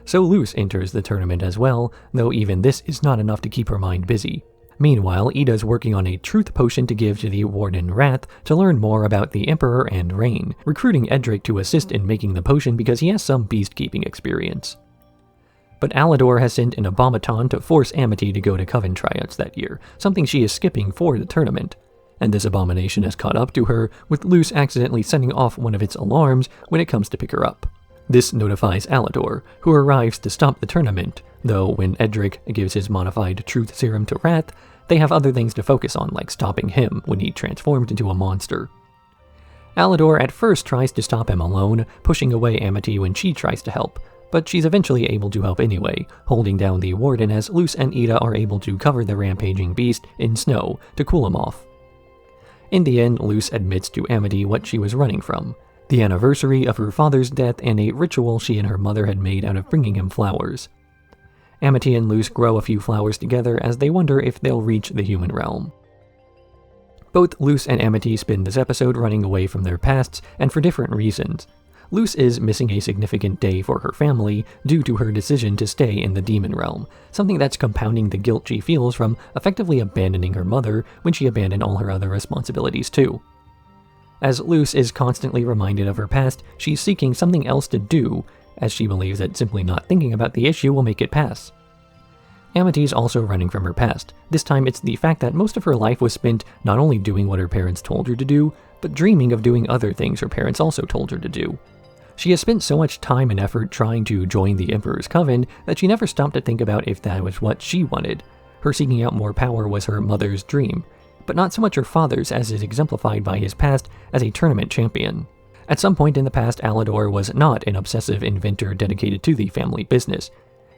So Luce enters the tournament as well, though even this is not enough to keep her mind busy. Meanwhile, Ida's working on a truth potion to give to the Warden Wrath to learn more about the Emperor and Rain, recruiting Edric to assist in making the potion because he has some beast-keeping experience. But Alador has sent an Abomaton to force Amity to go to Coven tryouts that year, something she is skipping for the tournament. And this abomination has caught up to her, with Luce accidentally setting off one of its alarms when it comes to pick her up. This notifies Alador, who arrives to stop the tournament, though when Edric gives his modified truth serum to Wrath, they have other things to focus on, like stopping him when he transformed into a monster. Alador at first tries to stop him alone, pushing away Amity when she tries to help, but she's eventually able to help anyway, holding down the Warden as Luce and Ida are able to cover the rampaging beast in snow to cool him off. In the end, Luce admits to Amity what she was running from, the anniversary of her father's death and a ritual she and her mother had made out of bringing him flowers. Amity and Luce grow a few flowers together as they wonder if they'll reach the human realm. Both Luce and Amity spend this episode running away from their pasts, and for different reasons. Luce is missing a significant day for her family due to her decision to stay in the demon realm, something that's compounding the guilt she feels from effectively abandoning her mother when she abandoned all her other responsibilities too. As Luce is constantly reminded of her past, she's seeking something else to do, as she believes that simply not thinking about the issue will make it pass. Amity's also running from her past. This time it's the fact that most of her life was spent not only doing what her parents told her to do, but dreaming of doing other things her parents also told her to do. She has spent so much time and effort trying to join the Emperor's Coven that she never stopped to think about if that was what she wanted. Her seeking out more power was her mother's dream, but not so much her father's, as is exemplified by his past as a tournament champion. At some point in the past, Alador was not an obsessive inventor dedicated to the family business.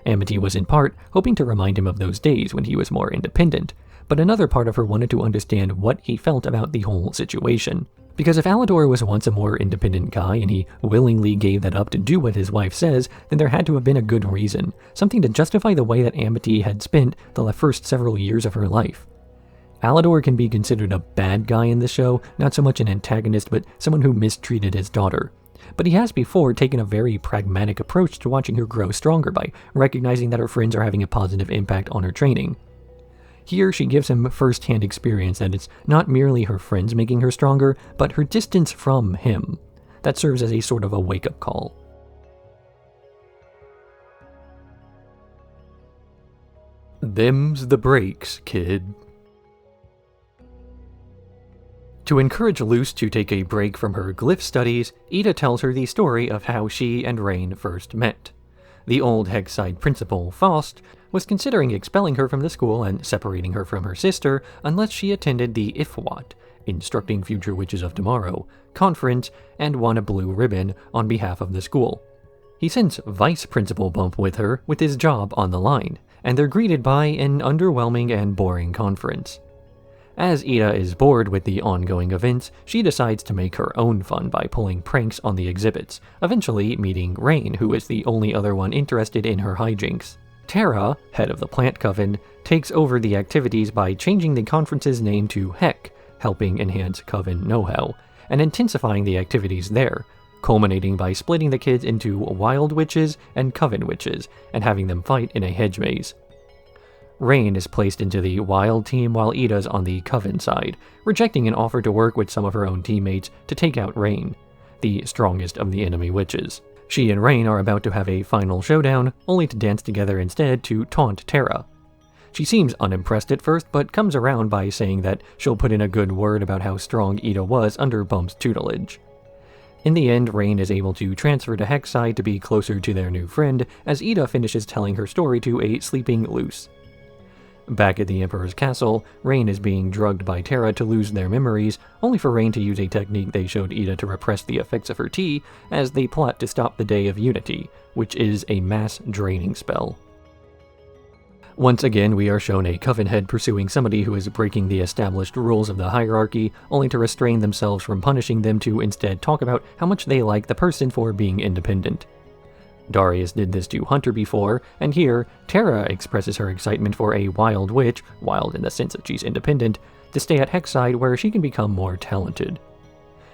Amity was in part hoping to remind him of those days when he was more independent, but another part of her wanted to understand what he felt about the whole situation. Because if Alador was once a more independent guy and he willingly gave that up to do what his wife says, then there had to have been a good reason, something to justify the way that Amity had spent the first several years of her life. Alador can be considered a bad guy in the show, not so much an antagonist, but someone who mistreated his daughter. But he has before taken a very pragmatic approach to watching her grow stronger by recognizing that her friends are having a positive impact on her training. Here, she gives him first-hand experience that it's not merely her friends making her stronger, but her distance from him. That serves as a sort of a wake-up call. Them's the breaks, kid. To encourage Luce to take a break from her glyph studies, Ida tells her the story of how she and Rain first met. The old Hexside principal, Faust, was considering expelling her from the school and separating her from her sister unless she attended the IFWAT, Instructing Future Witches of Tomorrow, conference and won a blue ribbon on behalf of the school. He sends Vice Principal Bump with her with his job on the line, and they're greeted by an underwhelming and boring conference. As Ida is bored with the ongoing events, she decides to make her own fun by pulling pranks on the exhibits, eventually meeting Rain, who is the only other one interested in her hijinks. Terra, head of the Plant Coven, takes over the activities by changing the conference's name to Heck, helping enhance Coven know-how, and intensifying the activities there, culminating by splitting the kids into Wild Witches and Coven Witches, and having them fight in a hedge maze. Rain is placed into the Wild team while Ida's on the Coven side, rejecting an offer to work with some of her own teammates to take out Rain, the strongest of the enemy witches. She and Rain are about to have a final showdown, only to dance together instead to taunt Terra. She seems unimpressed at first, but comes around by saying that she'll put in a good word about how strong Ida was under Bump's tutelage. In the end, Rain is able to transfer to Hexside to be closer to their new friend, as Ida finishes telling her story to a sleeping Luce. Back at the Emperor's castle, Rain is being drugged by Terra to lose their memories, only for Rain to use a technique they showed Ida to repress the effects of her tea, as they plot to stop the Day of Unity, which is a mass draining spell. Once again, we are shown a Coven head pursuing somebody who is breaking the established rules of the hierarchy, only to restrain themselves from punishing them to instead talk about how much they like the person for being independent. Darius did this to Hunter before, and here, Terra expresses her excitement for a wild witch, wild in the sense that she's independent, to stay at Hexside where she can become more talented.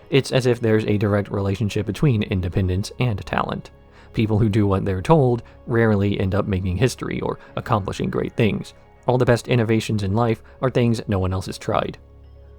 It's as if there's a direct relationship between independence and talent. People who do what they're told rarely end up making history or accomplishing great things. All the best innovations in life are things no one else has tried.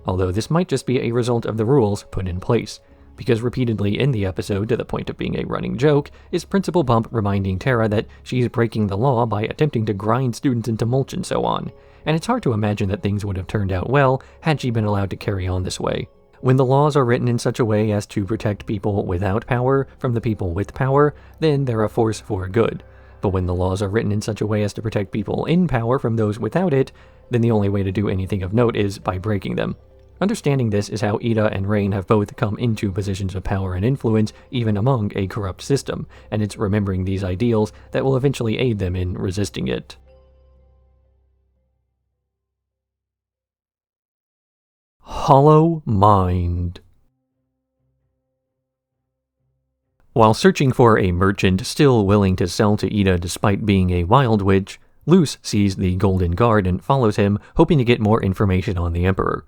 Although this might just be a result of the rules put in place, because repeatedly in the episode, to the point of being a running joke, is Principal Bump reminding Terra that she's breaking the law by attempting to grind students into mulch and so on, and it's hard to imagine that things would have turned out well had she been allowed to carry on this way. When the laws are written in such a way as to protect people without power from the people with power, then they're a force for good. But when the laws are written in such a way as to protect people in power from those without it, then the only way to do anything of note is by breaking them. Understanding this is how Ida and Rain have both come into positions of power and influence, even among a corrupt system, and it's remembering these ideals that will eventually aid them in resisting it. Hollow Mind. While searching for a merchant still willing to sell to Ida despite being a wild witch, Luce sees the Golden Guard and follows him, hoping to get more information on the Emperor.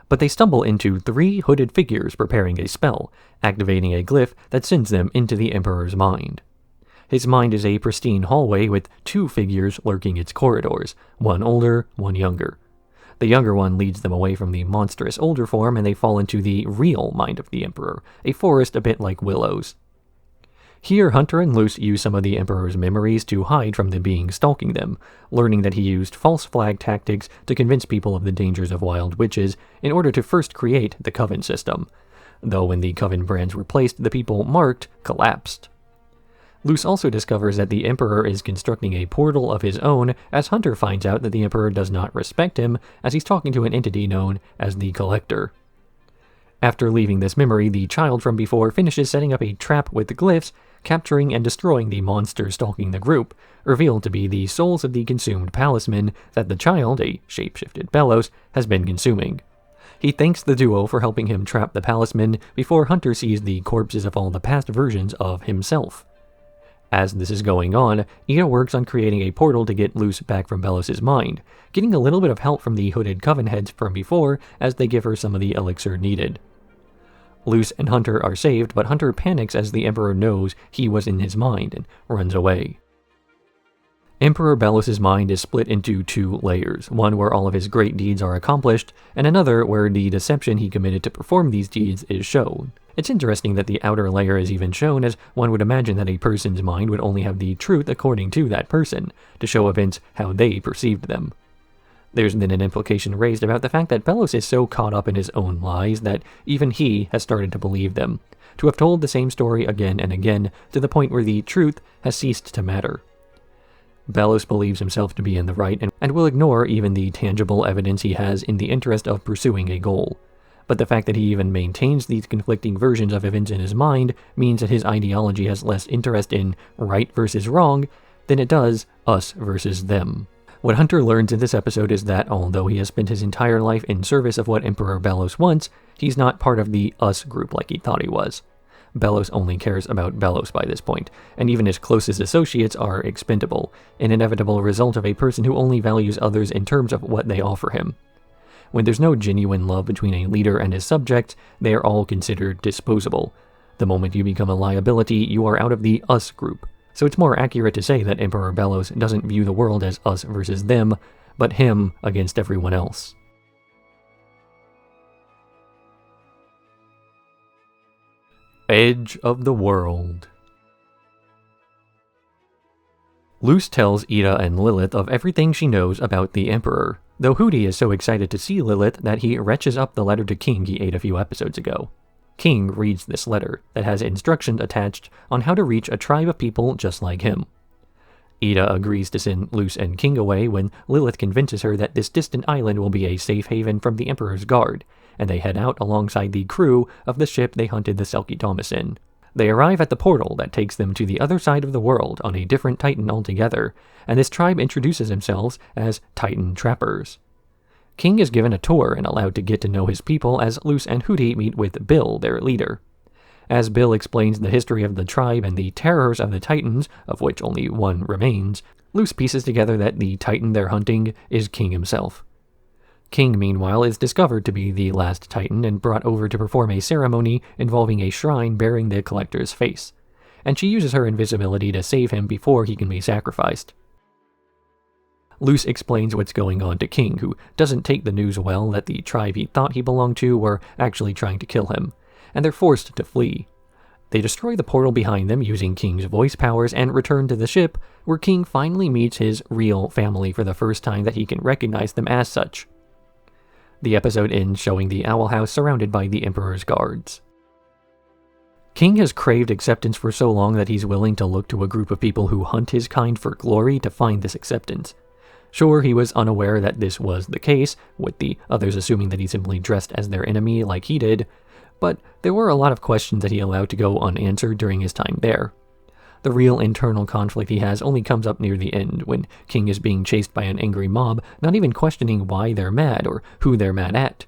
But they stumble into 3 hooded figures preparing a spell, activating a glyph that sends them into the Emperor's mind. His mind is a pristine hallway with 2 figures lurking its corridors, one older, one younger. The younger one leads them away from the monstrous older form, and they fall into the real mind of the Emperor, a forest a bit like Willow's. Here, Hunter and Luce use some of the Emperor's memories to hide from the being stalking them, learning that he used false flag tactics to convince people of the dangers of wild witches in order to first create the Coven system, though when the Coven brands were placed, the people marked collapsed. Luce also discovers that the Emperor is constructing a portal of his own, as Hunter finds out that the Emperor does not respect him, as he's talking to an entity known as the Collector. After leaving this memory, the child from before finishes setting up a trap with the glyphs, capturing and destroying the monster stalking the group, revealed to be the souls of the consumed Palismen that the child, a shape-shifted Belos, has been consuming. He thanks the duo for helping him trap the Palismen before Hunter sees the corpses of all the past versions of himself. As this is going on, Ida works on creating a portal to get Luce back from Belos' mind, getting a little bit of help from the hooded Coven heads from before as they give her some of the elixir needed. Luce and Hunter are saved, but Hunter panics as the Emperor knows he was in his mind and runs away. Emperor Belos' mind is split into 2 layers, one where all of his great deeds are accomplished, and another where the deception he committed to perform these deeds is shown. It's interesting that the outer layer is even shown, as one would imagine that a person's mind would only have the truth according to that person, to show events how they perceived them. There's been an implication raised about the fact that Belos is so caught up in his own lies that even he has started to believe them, to have told the same story again and again, to the point where the truth has ceased to matter. Belos believes himself to be in the right and will ignore even the tangible evidence he has in the interest of pursuing a goal. But the fact that he even maintains these conflicting versions of events in his mind means that his ideology has less interest in right versus wrong than it does us versus them. What Hunter learns in this episode is that although he has spent his entire life in service of what Emperor Belos wants, he's not part of the us group like he thought he was. Belos only cares about Belos by this point, and even his closest associates are expendable, an inevitable result of a person who only values others in terms of what they offer him. When there's no genuine love between a leader and his subjects, they are all considered disposable. The moment you become a liability, you are out of the us group. So it's more accurate to say that Emperor Belos doesn't view the world as us versus them, but him against everyone else. Edge of the World. Luce tells Ida and Lilith of everything she knows about the Emperor, though Hooty is so excited to see Lilith that he retches up the letter to King he ate a few episodes ago. King reads this letter that has instructions attached on how to reach a tribe of people just like him. Ida agrees to send Luce and King away when Lilith convinces her that this distant island will be a safe haven from the Emperor's guard, and they head out alongside the crew of the ship they hunted the Selkie Thomas in. They arrive at the portal that takes them to the other side of the world on a different Titan altogether, and this tribe introduces themselves as Titan Trappers. King is given a tour and allowed to get to know his people as Luce and Hooty meet with Bill, their leader. As Bill explains the history of the tribe and the terrors of the Titans, of which only one remains, Luce pieces together that the Titan they're hunting is King himself. King, meanwhile, is discovered to be the last Titan and brought over to perform a ceremony involving a shrine bearing the Collector's face, and she uses her invisibility to save him before he can be sacrificed. Luce explains what's going on to King, who doesn't take the news well that the tribe he thought he belonged to were actually trying to kill him, and they're forced to flee. They destroy the portal behind them using King's voice powers and return to the ship, where King finally meets his real family for the first time that he can recognize them as such. The episode ends showing the Owl House surrounded by the Emperor's guards. King has craved acceptance for so long that he's willing to look to a group of people who hunt his kind for glory to find this acceptance. Sure, he was unaware that this was the case, with the others assuming that he simply dressed as their enemy like he did, but there were a lot of questions that he allowed to go unanswered during his time there. The real internal conflict he has only comes up near the end, when King is being chased by an angry mob, not even questioning why they're mad or who they're mad at.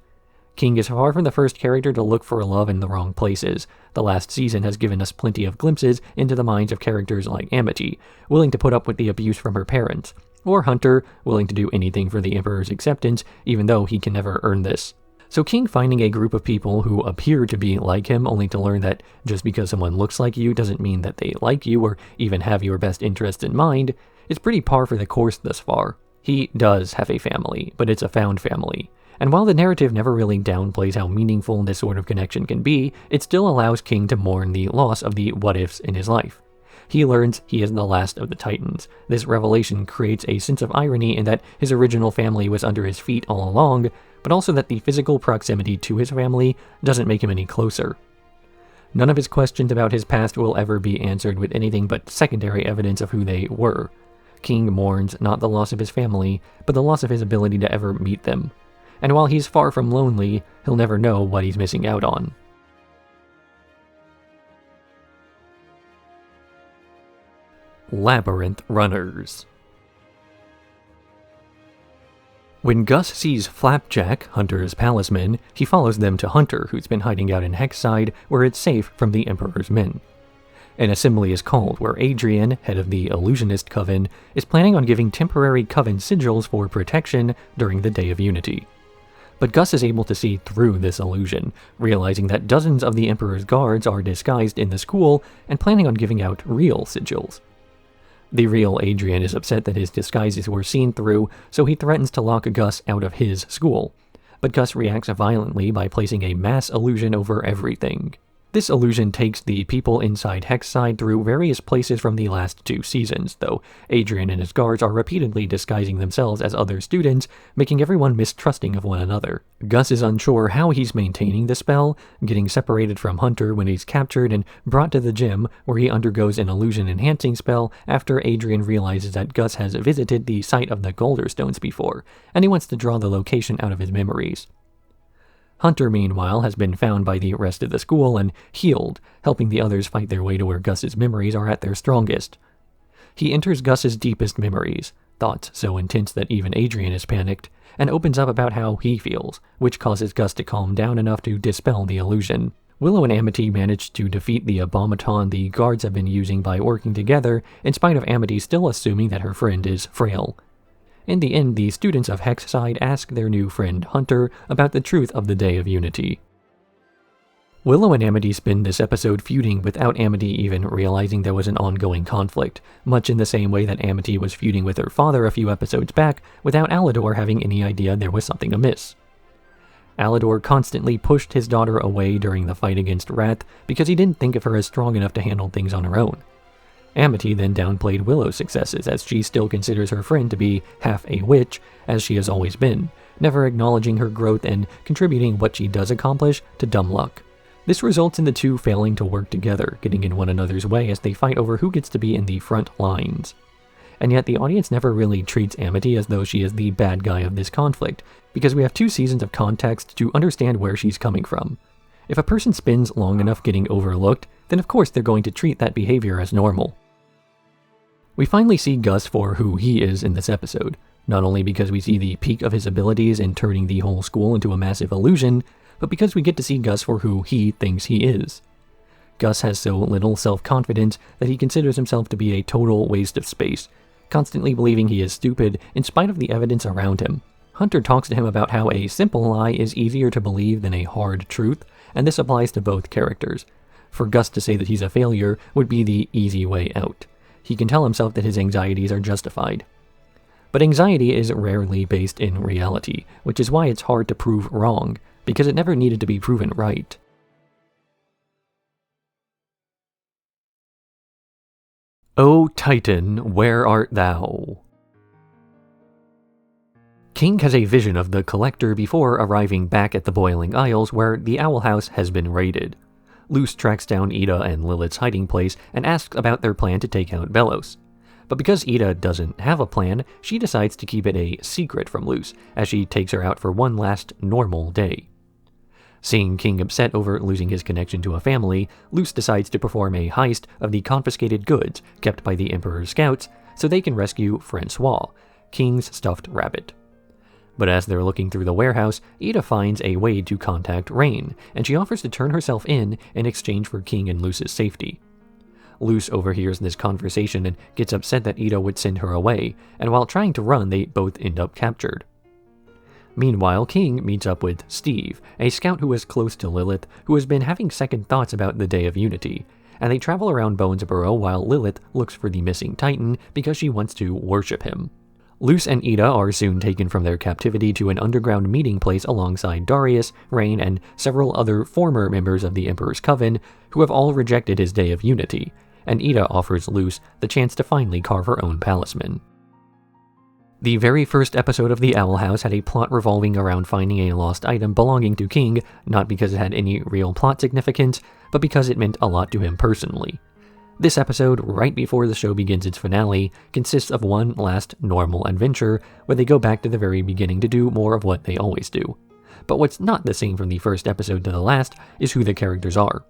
King is far from the first character to look for love in the wrong places. The last season has given us plenty of glimpses into the minds of characters like Amity, willing to put up with the abuse from her parents, or Hunter, willing to do anything for the Emperor's acceptance, even though he can never earn this. So King finding a group of people who appear to be like him, only to learn that just because someone looks like you doesn't mean that they like you or even have your best interests in mind, is pretty par for the course thus far. He does have a family, but it's a found family. And while the narrative never really downplays how meaningful this sort of connection can be, it still allows King to mourn the loss of the what-ifs in his life. He learns he is the last of the Titans. This revelation creates a sense of irony in that his original family was under his feet all along, but also that the physical proximity to his family doesn't make him any closer. None of his questions about his past will ever be answered with anything but secondary evidence of who they were. King mourns not the loss of his family, but the loss of his ability to ever meet them. And while he's far from lonely, he'll never know what he's missing out on. Labyrinth Runners. When Gus sees Flapjack, Hunter's Palismen, he follows them to Hunter, who's been hiding out in Hexside, where it's safe from the Emperor's men. An assembly is called, where Adrian, head of the Illusionist Coven, is planning on giving temporary Coven sigils for protection during the Day of Unity. But Gus is able to see through this illusion, realizing that dozens of the Emperor's guards are disguised in the school and planning on giving out real sigils. The real Adrian is upset that his disguises were seen through, so he threatens to lock Gus out of his school. But Gus reacts violently by placing a mass illusion over everything. This illusion takes the people inside Hexside through various places from the last 2 seasons, though Adrian and his guards are repeatedly disguising themselves as other students, making everyone mistrusting of one another. Gus is unsure how he's maintaining the spell, getting separated from Hunter when he's captured and brought to the gym, where he undergoes an illusion-enhancing spell after Adrian realizes that Gus has visited the site of the Golderstones before, and he wants to draw the location out of his memories. Hunter, meanwhile, has been found by the rest of the school and healed, helping the others fight their way to where Gus's memories are at their strongest. He enters Gus's deepest memories, thoughts so intense that even Adrian is panicked, and opens up about how he feels, which causes Gus to calm down enough to dispel the illusion. Willow and Amity manage to defeat the abomaton the guards have been using by working together, in spite of Amity still assuming that her friend is frail. In the end, the students of Hexside ask their new friend Hunter about the truth of the Day of Unity. Willow and Amity spend this episode feuding without Amity even realizing there was an ongoing conflict, much in the same way that Amity was feuding with her father a few episodes back without Alador having any idea there was something amiss. Alador constantly pushed his daughter away during the fight against Wrath because he didn't think of her as strong enough to handle things on her own. Amity then downplayed Willow's successes, as she still considers her friend to be half a witch, as she has always been, never acknowledging her growth and contributing what she does accomplish to dumb luck. This results in the two failing to work together, getting in one another's way as they fight over who gets to be in the front lines. And yet the audience never really treats Amity as though she is the bad guy of this conflict, because we have 2 seasons of context to understand where she's coming from. If a person spends long enough getting overlooked, then of course they're going to treat that behavior as normal. We finally see Gus for who he is in this episode, not only because we see the peak of his abilities in turning the whole school into a massive illusion, but because we get to see Gus for who he thinks he is. Gus has so little self-confidence that he considers himself to be a total waste of space, constantly believing he is stupid in spite of the evidence around him. Hunter talks to him about how a simple lie is easier to believe than a hard truth, and this applies to both characters. For Gus to say that he's a failure would be the easy way out. He can tell himself that his anxieties are justified. But anxiety is rarely based in reality, which is why it's hard to prove wrong, because it never needed to be proven right. O Titan, where art thou? King has a vision of the Collector before arriving back at the Boiling Isles, where the Owl House has been raided. Luce tracks down Ida and Lilith's hiding place and asks about their plan to take out Belos. But because Ida doesn't have a plan, she decides to keep it a secret from Luce, as she takes her out for one last normal day. Seeing King upset over losing his connection to a family, Luce decides to perform a heist of the confiscated goods kept by the Emperor's scouts so they can rescue Francois, King's stuffed rabbit. But as they're looking through the warehouse, Ida finds a way to contact Rain, and she offers to turn herself in exchange for King and Luce's safety. Luce overhears this conversation and gets upset that Ida would send her away, and while trying to run, they both end up captured. Meanwhile, King meets up with Steve, a scout who is close to Lilith, who has been having second thoughts about the Day of Unity, and they travel around Bonesboro while Lilith looks for the missing Titan because she wants to worship him. Luce and Ida are soon taken from their captivity to an underground meeting place aliside Darius, Rain, and several other former members of the Emperor's Coven who have all rejected his Day of Unity, and Ida offers Luce the chance to finally carve her own Palismen. The very first episode of The Owl House had a plot revolving around finding a lost item belonging to King, not because it had any real plot significance, but because it meant a lot to him personally. This episode, right before the show begins its finale, consists of one last normal adventure, where they go back to the very beginning to do more of what they always do. But what's not the same from the first episode to the last is who the characters are.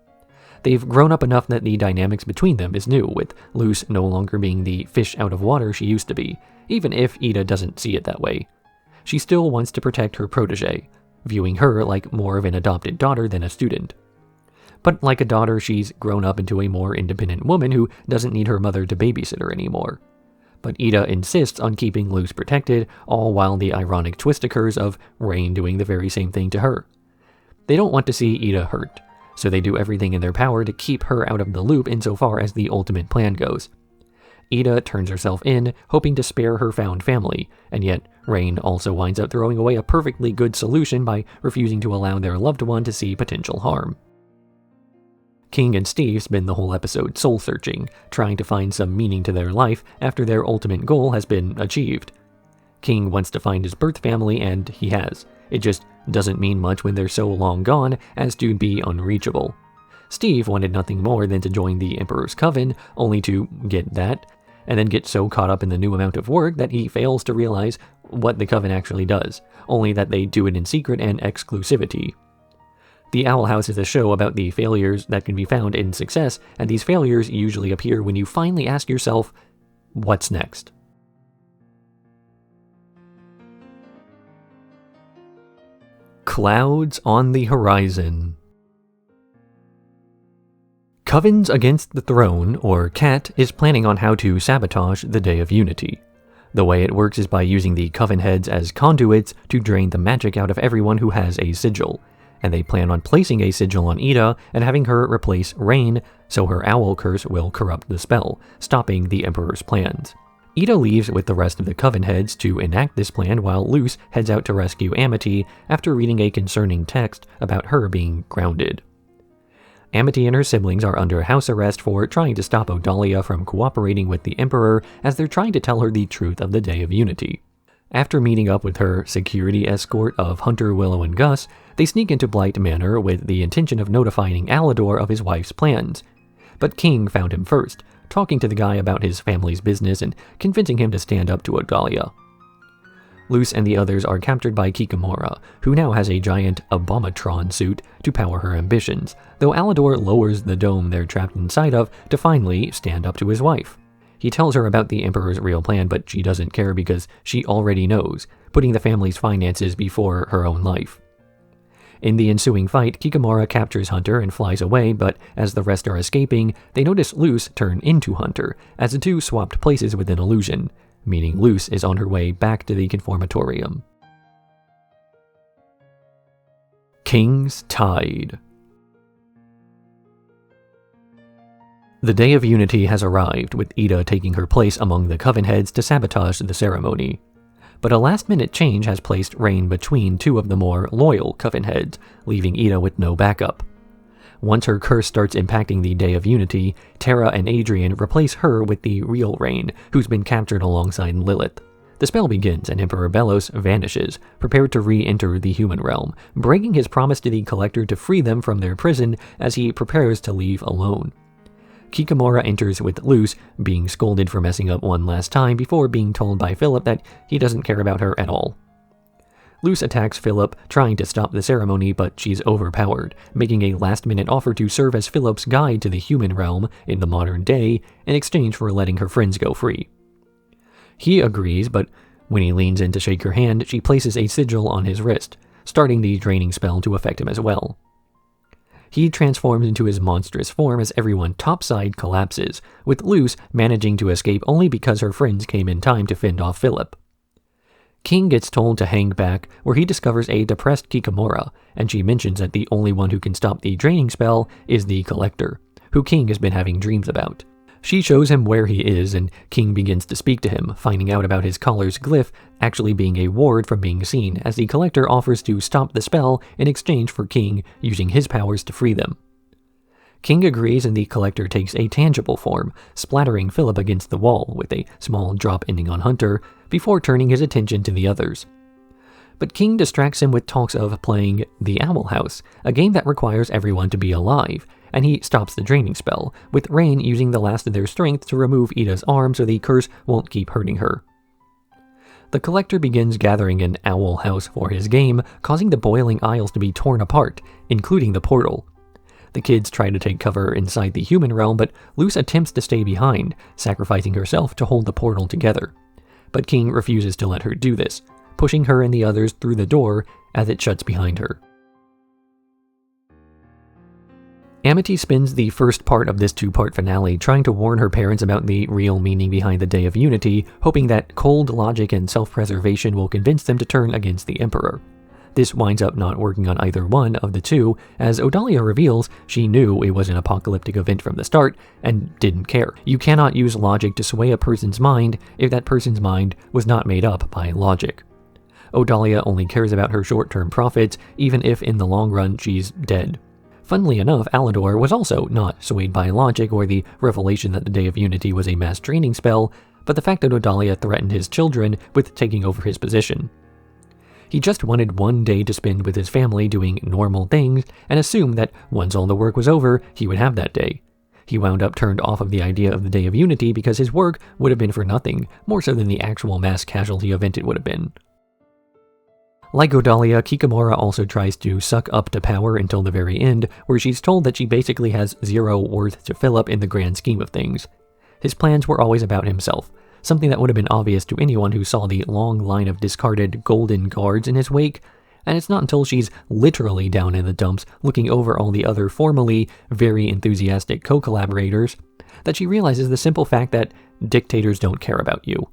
They've grown up enough that the dynamics between them is new, with Luce no longer being the fish out of water she used to be, even if Ida doesn't see it that way. She still wants to protect her protege, viewing her like more of an adopted daughter than a student. But like a daughter, she's grown up into a more independent woman who doesn't need her mother to babysit her anymore. But Ida insists on keeping Luce protected, all while the ironic twist occurs of Rain doing the very same thing to her. They don't want to see Ida hurt, so they do everything in their power to keep her out of the loop insofar as the ultimate plan goes. Ida turns herself in, hoping to spare her found family, and yet Rain also winds up throwing away a perfectly good solution by refusing to allow their loved one to see potential harm. King and Steve spend the whole episode soul-searching, trying to find some meaning to their life after their ultimate goal has been achieved. King wants to find his birth family, and he has. It just doesn't mean much when they're so long gone as to be unreachable. Steve wanted nothing more than to join the Emperor's Coven, only to get that, and then get so caught up in the new amount of work that he fails to realize what the Coven actually does, only that they do it in secret and exclusivity. The Owl House is a show about the failures that can be found in success, and these failures usually appear when you finally ask yourself, what's next? Clouds on the horizon. Covens Against the Throne, or CAT, is planning on how to sabotage the Day of Unity. The way it works is by using the Coven heads as conduits to drain the magic out of everyone who has a sigil, and they plan on placing a sigil on Ida and having her replace Rain, so her owl curse will corrupt the spell, stopping the Emperor's plans. Ida leaves with the rest of the Coven heads to enact this plan while Luce heads out to rescue Amity after reading a concerning text about her being grounded. Amity and her siblings are under house arrest for trying to stop Odalia from cooperating with the Emperor as they're trying to tell her the truth of the Day of Unity. After meeting up with her security escort of Hunter, Willow, and Gus, they sneak into Blight Manor with the intention of notifying Alador of his wife's plans. But King found him first, talking to the guy about his family's business and convincing him to stand up to Odalia. Luce and the others are captured by Kikamura, who now has a giant Abomatron suit to power her ambitions, though Alador lowers the dome they're trapped inside of to finally stand up to his wife. He tells her about the Emperor's real plan, but she doesn't care because she already knows, putting the family's finances before her own life. In the ensuing fight, Kikamura captures Hunter and flies away, but as the rest are escaping, they notice Luce turn into Hunter, as the two swapped places with an illusion, meaning Luce is on her way back to the Conformatorium. King's Tide. The Day of Unity has arrived, with Ida taking her place among the Coven heads to sabotage the ceremony. But a last-minute change has placed Rain between two of the more loyal Coven heads, leaving Ida with no backup. Once her curse starts impacting the Day of Unity, Terra and Adrian replace her with the real Rain, who's been captured alongside Lilith. The spell begins and Emperor Belos vanishes, prepared to re-enter the human realm, breaking his promise to the Collector to free them from their prison as he prepares to leave alone. Kikamura enters with Luce, being scolded for messing up one last time before being told by Philip that he doesn't care about her at all. Luce attacks Philip, trying to stop the ceremony, but she's overpowered, making a last-minute offer to serve as Philip's guide to the human realm in the modern day in exchange for letting her friends go free. He agrees, but when he leans in to shake her hand, she places a sigil on his wrist, starting the draining spell to affect him as well. He transforms into his monstrous form as everyone topside collapses, with Luce managing to escape only because her friends came in time to fend off Philip. King gets told to hang back, where he discovers a depressed Kikamura, and she mentions that the only one who can stop the draining spell is the Collector, who King has been having dreams about. She shows him where he is, and King begins to speak to him, finding out about his collar's glyph actually being a ward from being seen, as the Collector offers to stop the spell in exchange for King using his powers to free them. King agrees and the Collector takes a tangible form, splattering Philip against the wall with a small drop ending on Hunter, before turning his attention to the others. But King distracts him with talks of playing The Owl House, a game that requires everyone to be alive, and he stops the draining spell, with Rain using the last of their strength to remove Ida's arm so the curse won't keep hurting her. The Collector begins gathering an Owl House for his game, causing the Boiling Isles to be torn apart, including the portal. The kids try to take cover inside the human realm, but Luce attempts to stay behind, sacrificing herself to hold the portal together. But King refuses to let her do this, pushing her and the others through the door as it shuts behind her. Amity spends the first part of this two-part finale trying to warn her parents about the real meaning behind the Day of Unity, hoping that cold logic and self-preservation will convince them to turn against the Emperor. This winds up not working on either one of the two, as Odalia reveals she knew it was an apocalyptic event from the start and didn't care. You cannot use logic to sway a person's mind if that person's mind was not made up by logic. Odalia only cares about her short-term profits, even if in the long run she's dead. Funnily enough, Alador was also not swayed by logic or the revelation that the Day of Unity was a mass draining spell, but the fact that Odalia threatened his children with taking over his position. He just wanted one day to spend with his family doing normal things and assumed that once all the work was over, he would have that day. He wound up turned off of the idea of the Day of Unity because his work would have been for nothing, more so than the actual mass casualty event it would have been. Like Odalia, Kikamura also tries to suck up to power until the very end, where she's told that she basically has zero worth to Philip in the grand scheme of things. His plans were always about himself, something that would have been obvious to anyone who saw the long line of discarded golden guards in his wake, and it's not until she's literally down in the dumps looking over all the other formerly very enthusiastic co-collaborators that she realizes the simple fact that dictators don't care about you.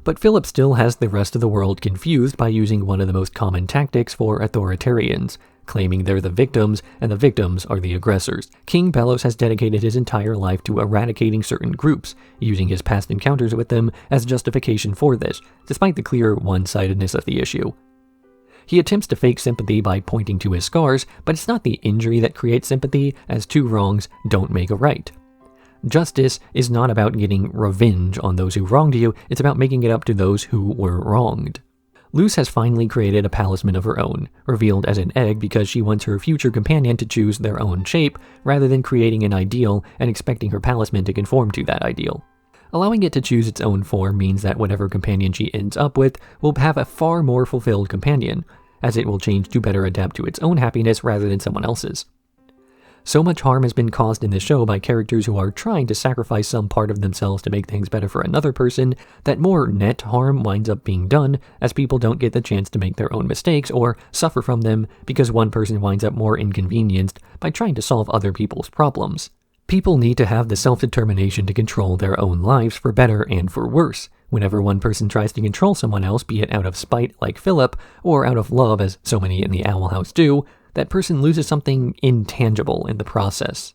But Philip still has the rest of the world confused by using one of the most common tactics for authoritarians, claiming they're the victims and the victims are the aggressors. King Belos has dedicated his entire life to eradicating certain groups, using his past encounters with them as justification for this, despite the clear one-sidedness of the issue. He attempts to fake sympathy by pointing to his scars, but it's not the injury that creates sympathy, as two wrongs don't make a right. Justice is not about getting revenge on those who wronged you, it's about making it up to those who were wronged. Luce has finally created a Palismen of her own, revealed as an egg because she wants her future companion to choose their own shape, rather than creating an ideal and expecting her Palismen to conform to that ideal. Allowing it to choose its own form means that whatever companion she ends up with will have a far more fulfilled companion, as it will change to better adapt to its own happiness rather than someone else's. So much harm has been caused in the show by characters who are trying to sacrifice some part of themselves to make things better for another person, that more net harm winds up being done, as people don't get the chance to make their own mistakes or suffer from them because one person winds up more inconvenienced by trying to solve other people's problems. People need to have the self-determination to control their own lives for better and for worse. Whenever one person tries to control someone else, be it out of spite like Philip, or out of love as so many in the Owl House do, that person loses something intangible in the process.